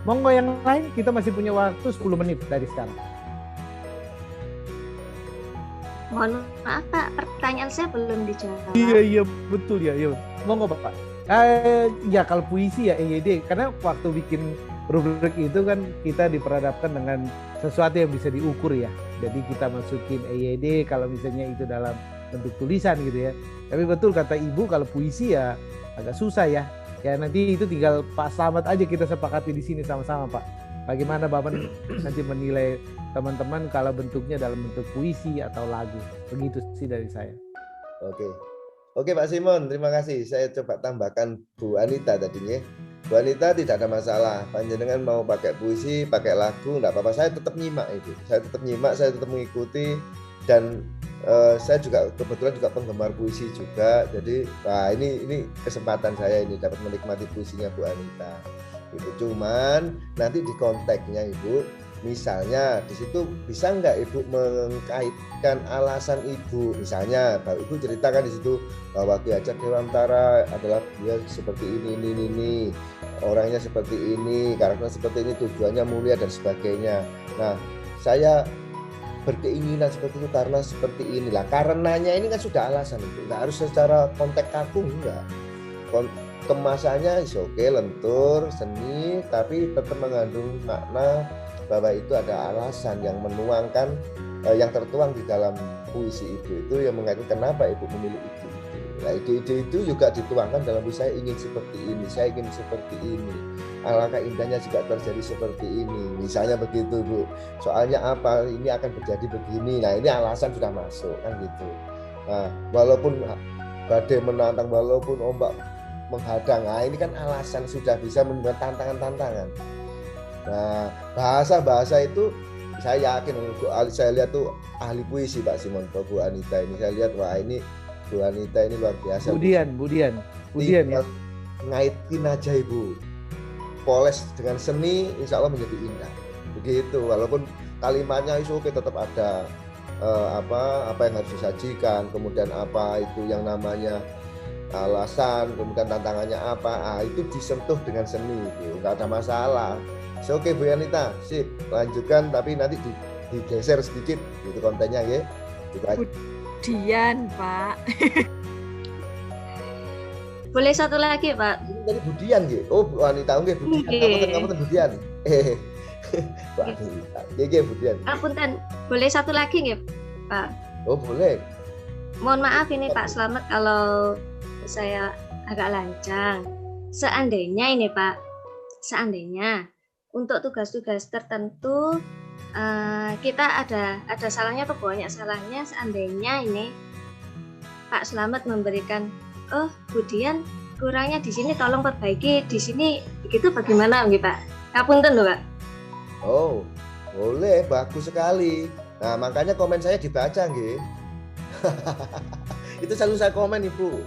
Monggo yang lain, kita masih punya waktu 10 menit dari sekarang. Mohon maaf Pak, pertanyaan saya belum dijawab. Iya betul ya. Iya. Monggo Bapak. Ya kalau puisi ya EYD, karena waktu bikin rubrik itu kan kita diperhadapkan dengan sesuatu yang bisa diukur ya. Jadi kita masukin EYD kalau misalnya itu dalam bentuk tulisan gitu ya. Tapi betul kata Ibu, kalau puisi ya agak susah ya. Ya nanti itu tinggal Pak Slamet aja kita sepakati di sini sama-sama Pak. Bagaimana Bapak nanti menilai teman-teman kalau bentuknya dalam bentuk puisi atau lagu. Begitu sih dari saya. Oke Pak Simon, terima kasih. Saya coba tambahkan Bu Anita tadinya. Bu Anita tidak ada masalah. Panjenengan mau pakai puisi, pakai lagu, enggak apa-apa. Saya tetap nyimak itu. Saya tetap nyimak, saya tetap mengikuti. Dan saya juga kebetulan juga penggemar puisi juga. Jadi, wah ini kesempatan saya ini dapat menikmati puisinya Bu Anita. Itu cuman nanti di konteksnya Ibu. Misalnya di situ bisa nggak Ibu mengkaitkan alasan Ibu, misalnya Bapak Ibu ceritakan di situ bahwa Ki Hajar Dewantara adalah dia seperti ini, orangnya seperti ini, karakternya seperti ini, tujuannya mulia dan sebagainya. Nah, saya berkeinginan seperti itu karena seperti inilah. Karenanya ini kan sudah alasan itu, nggak harus secara konteks kaku, enggak. Kemasannya oke, lentur, seni, tapi tetap mengandung makna bahwa itu ada alasan yang menuangkan yang tertuang di dalam puisi itu yang mengatakan kenapa Ibu memilih itu. Nah ide-ide itu juga dituangkan dalam puisi. Saya ingin seperti ini, saya ingin seperti ini. Alangkah indahnya jika terjadi seperti ini. Misalnya begitu Bu. Soalnya apa? Ini akan terjadi begini. Nah ini alasan sudah masuk kan gitu. Nah walaupun badai menantang, walaupun ombak menghadang, nah ini kan alasan sudah bisa membuat tantangan-tantangan. Nah, bahasa-bahasa itu saya yakin saya lihat tuh ahli puisi Pak Simon, Bu Anita ini saya lihat wah ini Bu Anita ini luar biasa. Budian ya. Ngaitin aja Ibu, poles dengan seni insya Allah menjadi indah begitu, walaupun kalimatnya itu oke tetap ada apa yang harus disajikan, kemudian apa itu yang namanya alasan, kemudian tantangannya apa, itu disentuh dengan seni itu nggak ada masalah. Oke Bu Anita, sip, lanjutkan tapi nanti digeser sedikit gitu kontennya ya. Budian Pak. Boleh satu lagi Pak? Ini tadi Budian gitu. Oh Bu Anita, oke Budian. Kamu Budian. Bu Anita, Budian. Apunten, boleh satu lagi nggih Pak? Oh boleh. Mohon maaf ini Pak Slamet kalau saya agak lancang. Seandainya ini Pak, seandainya untuk tugas-tugas tertentu kita ada salahnya atau banyak salahnya, seandainya ini Pak Slamet memberikan oh Budian kurangnya di sini tolong perbaiki di sini, begitu bagaimana nggih Pak? Kapunten lho Pak. Oh boleh, bagus sekali. Nah makanya komen saya dibaca nggih. Itu selalu saya komen Ibu.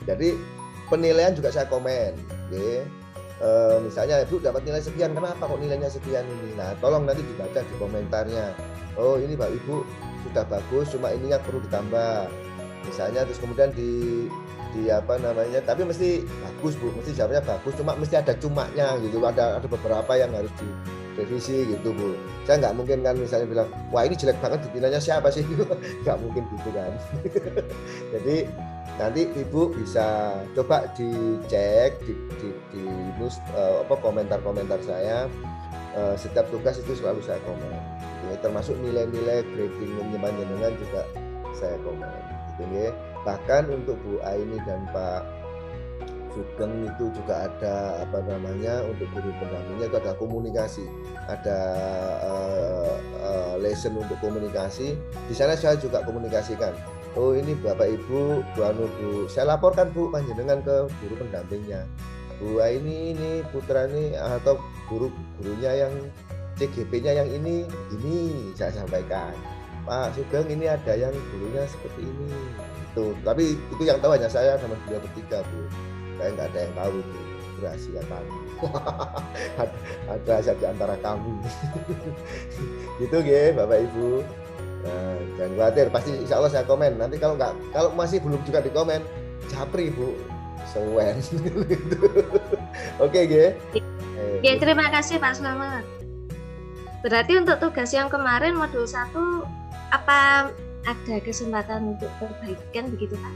Jadi penilaian juga saya komen nggih. Misalnya Ibu dapat nilai sekian, kenapa kok nilainya sekian ini? Nah tolong nanti dibaca di komentarnya. Oh ini Pak Ibu sudah bagus, cuma ininya perlu ditambah misalnya, terus kemudian di apa namanya, tapi mesti bagus Bu, mesti jawabnya bagus, cuma mesti ada cumanya gitu, ada beberapa yang harus direvisi gitu Bu. Saya nggak mungkin kan misalnya bilang wah ini jelek banget, nilainya siapa sih? Nggak mungkin gitu kan. Jadi nanti Ibu bisa coba dicek di komentar-komentar saya. Setiap tugas itu selalu saya komen, ya, termasuk nilai-nilai grading penyemangat juga saya komen gitu ya. Bahkan untuk Bu Aini dan Pak Sugeng itu juga ada apa namanya, untuk guru pendampingnya itu ada komunikasi, ada lesson untuk komunikasi. Di sana saya juga komunikasikan. Oh ini Bapak Ibu, Bu, saya laporkan Bu panjenengan ke guru pendampingnya. Bu Aini ini putra ini atau gurunya yang CGP-nya yang ini saya sampaikan. Pak Sugeng ini ada yang gurunya seperti ini. Itu, tapi itu yang tahu hanya saya sama beliau bertiga Bu. Saya nggak ada yang tahu itu, rahasia kami. Ada rahasia di antara kami. Gitu ya Bapak Ibu. Nah, jangan khawatir, pasti insya Allah saya komen. Nanti kalau masih belum juga di komen, japri Bu, sewen. Oke Ge. Ya terima kasih Pak Slamet. Berarti untuk tugas yang kemarin modul 1 apa ada kesempatan untuk perbaikan begitu Pak?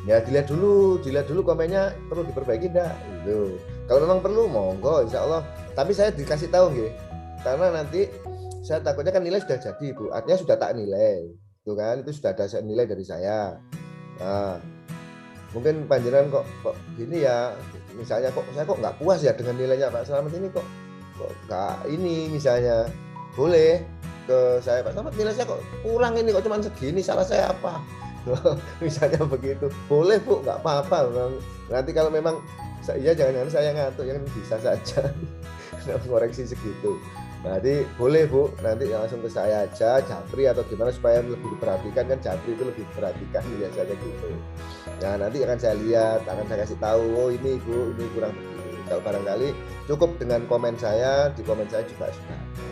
Ya dilihat dulu komennya perlu diperbaiki enggak? Gitu. Kalau memang perlu monggo insya Allah. Tapi saya dikasih tahu nggih. Karena nanti saya takutnya kan nilai sudah jadi Bu. Artinya sudah tak nilai. Itu kan itu sudah ada nilai dari saya. Nah, mungkin panjenengan kok gini ya. Misalnya saya kok nggak puas ya dengan nilainya Pak Slamet ini kok nggak ini misalnya. Boleh ke saya Pak Slamet nilai saya kok kurang ini, kok cuma segini, salah saya apa? Misalnya begitu, boleh Bu, nggak apa-apa. Nanti kalau memang ya jangan saya ngantuk, yang bisa saja koreksi segitu. Nanti boleh Bu, nanti langsung ke saya aja, japri atau gimana supaya lebih diperhatikan, kan japri itu lebih diperhatikan biasanya gitu. Nah nanti akan saya lihat, akan saya kasih tahu, oh ini Bu, ini kurang begini. Kalau barangkali cukup dengan komen saya, di komen saya juga sudah ada.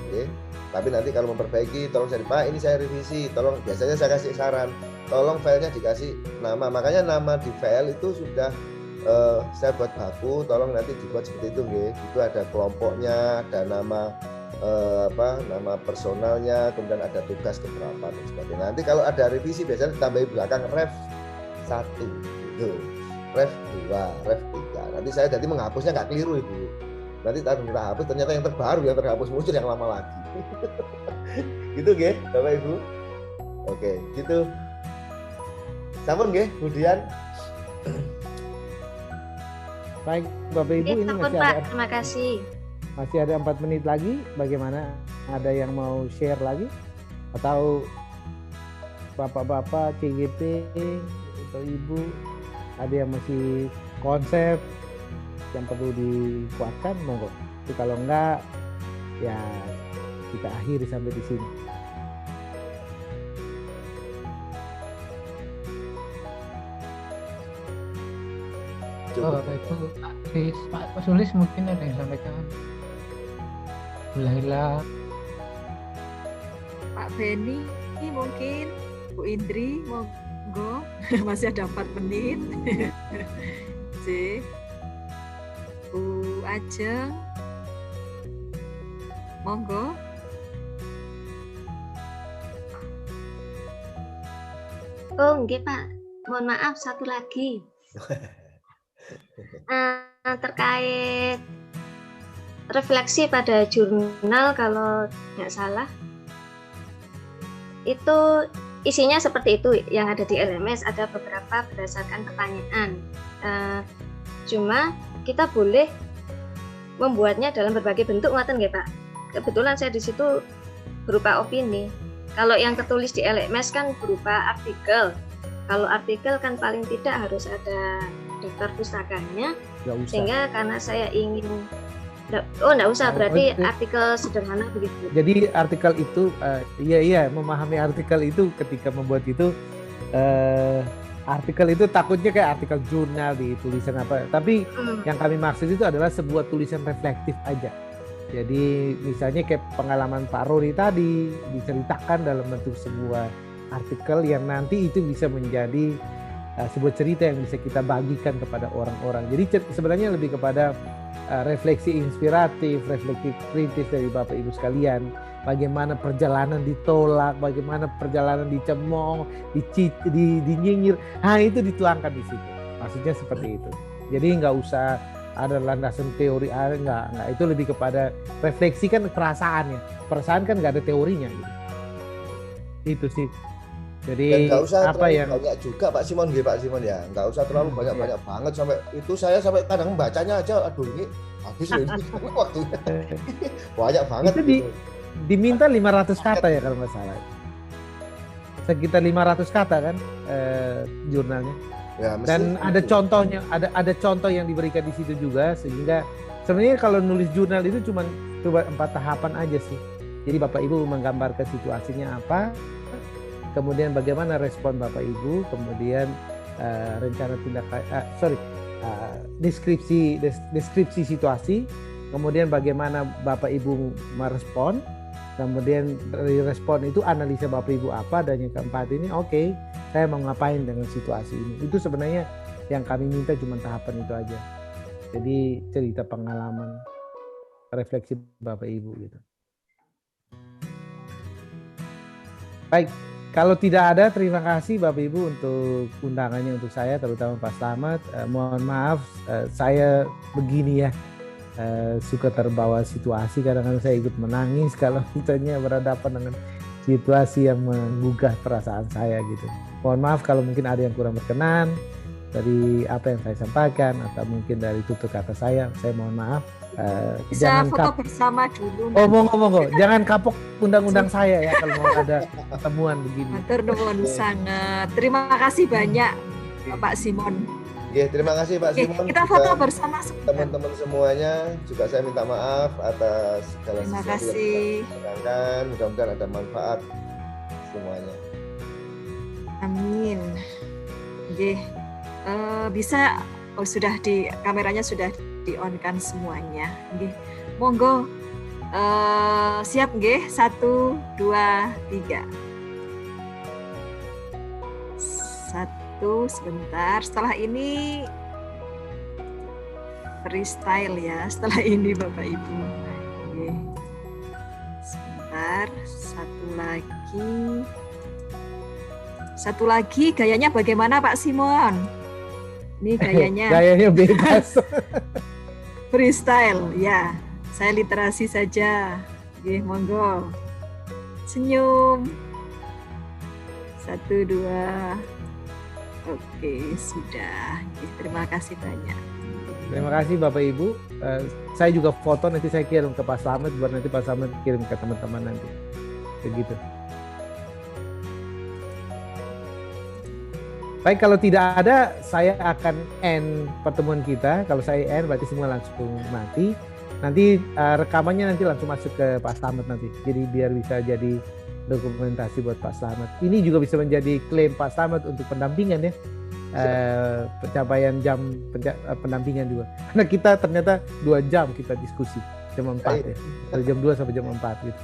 Oke. Tapi nanti kalau memperbaiki, tolong saya Pak, ini saya revisi, tolong, biasanya saya kasih saran, tolong filenya dikasih nama, makanya nama di file itu sudah saya buat baku, tolong nanti dibuat seperti itu nggih. Itu ada kelompoknya, ada nama nama personalnya, kemudian ada tugas keberapa dan sebagainya. Nanti kalau ada revisi biasanya ditambahi belakang ref 1 gitu, ref 2, ref 3. Nanti saya jadi menghapusnya nggak keliru Ibu. Nanti tak hapus, ternyata yang terbaru yang terhapus muncul yang lama lagi. Gitu nggih Bapak Ibu. Oke, gitu. Sampun nggih, kemudian baik Bapak Ibu, ini masih Pak, ada, terima kasih. Masih ada 4 menit lagi. Bagaimana? Ada yang mau share lagi? Atau bapak-bapak CGP atau ibu ada yang masih konsep yang perlu dikuatkan, monggo. Tapi kalau enggak ya kita akhiri sampai di sini. Oh, itu Pak Sulis mungkin ada yang sampaikan. Lahila. Pak Beni mungkin, Bu Indri monggo masih ada 4 menit. C. Bu Ajeng monggo. Oh, nggih Pak. Mohon maaf, satu lagi. Terkait refleksi pada jurnal, kalau tidak salah itu isinya seperti itu yang ada di LMS, ada beberapa berdasarkan pertanyaan. Cuma kita boleh membuatnya dalam berbagai bentuk, ngoten nggih Pak. Kebetulan saya di situ berupa opini. Kalau yang tertulis di LMS kan berupa artikel. Kalau artikel kan paling tidak harus ada daftar pustakanya, sehingga karena saya ingin nggak usah, berarti artikel sederhana begitu. Jadi artikel itu iya memahami artikel itu ketika membuat itu artikel itu takutnya kayak artikel jurnal di tulisan apa, tapi yang kami maksud itu adalah sebuah tulisan reflektif aja. Jadi misalnya kayak pengalaman Pak Rory tadi diceritakan dalam bentuk sebuah artikel yang nanti itu bisa menjadi sebuah cerita yang bisa kita bagikan kepada orang-orang. Jadi sebenarnya lebih kepada refleksi inspiratif, refleksi kritis dari Bapak Ibu sekalian. Bagaimana perjalanan ditolak, bagaimana perjalanan dicemooh, dinyinyir. Nah itu dituangkan di situ. Maksudnya seperti itu. Jadi nggak usah ada landasan teori, nggak. Itu lebih kepada refleksi kan perasaannya. Perasaan kan nggak ada teorinya gitu. Itu sih. Jadi nggak usah apa yang banyak juga Pak Simon ya, nggak usah terlalu banyak banget sampai itu saya sampai kadang bacanya aja, aduh ini habis loh ini waktunya banyak banget. Itu gitu. Diminta 500 kata ya kalau nggak salah, sekitar 500 kata kan jurnalnya. Ya, dan ada contohnya, ada contoh yang diberikan di situ juga, sehingga sebenarnya kalau nulis jurnal itu cuma 4 tahapan aja sih. Jadi Bapak Ibu menggambarkan situasinya apa, kemudian bagaimana respon Bapak Ibu, kemudian rencana deskripsi situasi, kemudian bagaimana Bapak Ibu merespon, kemudian dari respon itu analisa Bapak Ibu apa, dan yang keempat ini oke, saya mau ngapain dengan situasi ini. Itu sebenarnya yang kami minta cuma tahapan itu aja. Jadi cerita pengalaman, refleksi Bapak Ibu gitu. Baik. Kalau tidak ada, terima kasih Bapak Ibu untuk undangannya untuk saya, terutama Pak Slamet. Mohon maaf, saya begini ya, suka terbawa situasi. Kadang-kadang saya ikut menangis kalau misalnya berhadapan dengan situasi yang menggugah perasaan saya gitu. Mohon maaf kalau mungkin ada yang kurang berkenan dari apa yang saya sampaikan, atau mungkin dari tutur kata saya mohon maaf. Bisa foto bersama dulu. Oh monggo, jangan kapok undang-undang saya ya kalau mau ada pertemuan begini. Matur nuwun sangat. Terima kasih banyak Pak Simon. Ya, terima kasih Pak Simon. Kita foto bersama teman-teman semuanya. Juga saya minta maaf atas segala sesuatu yang dikatakan. Mudah-mudahan ada manfaat semuanya. Amin. Oke. Bisa sudah di kameranya sudah di-on-kan semuanya. Nggih. Monggo siap nggih? 1 2 3. 1 sebentar. Setelah ini freestyle ya. Setelah ini Bapak Ibu. Oke. Sebentar. Satu lagi gayanya bagaimana Pak Simon? Ini gayanya bebas. Freestyle ya. Saya literasi saja. Oke, monggo. Senyum. 1 2. Oke, sudah. Oke, terima kasih banyak. Terima kasih Bapak Ibu. Saya juga foto, nanti saya kirim ke Pak Slamet, buat nanti Pak Slamet kirim ke teman-teman nanti. Begitu. Baik, kalau tidak ada, saya akan end pertemuan kita. Kalau saya end, berarti semua langsung mati. Nanti rekamannya nanti langsung masuk ke Pak Slamet nanti. Jadi biar bisa jadi dokumentasi buat Pak Slamet. Ini juga bisa menjadi klaim Pak Slamet untuk pendampingan ya. Pencapaian jam pendampingan juga. Karena kita ternyata 2 jam kita diskusi. Jam 4 ya. Dari jam 2 sampai jam 4 gitu.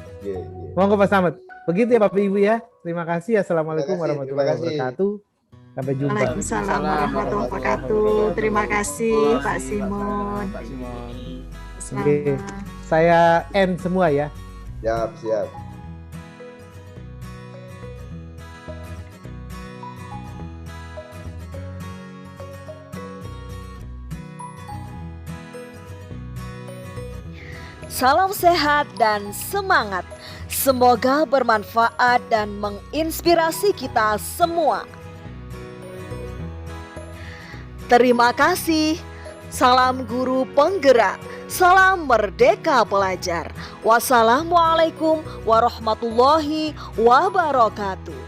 Monggo Pak Slamet. Begitu ya Bapak Ibu ya. Terima kasih. Assalamualaikum warahmatullahi wabarakatuh. Sampai jumpa. Waalaikumsalam warahmatullahi wabarakatuh. Terima kasih Pak Simon. Pak Simon. Oke, saya end semua ya. Siap. Salam sehat dan semangat. Semoga bermanfaat dan menginspirasi kita semua. Terima kasih. Salam guru penggerak. Salam merdeka belajar. Wassalamualaikum warahmatullahi wabarakatuh.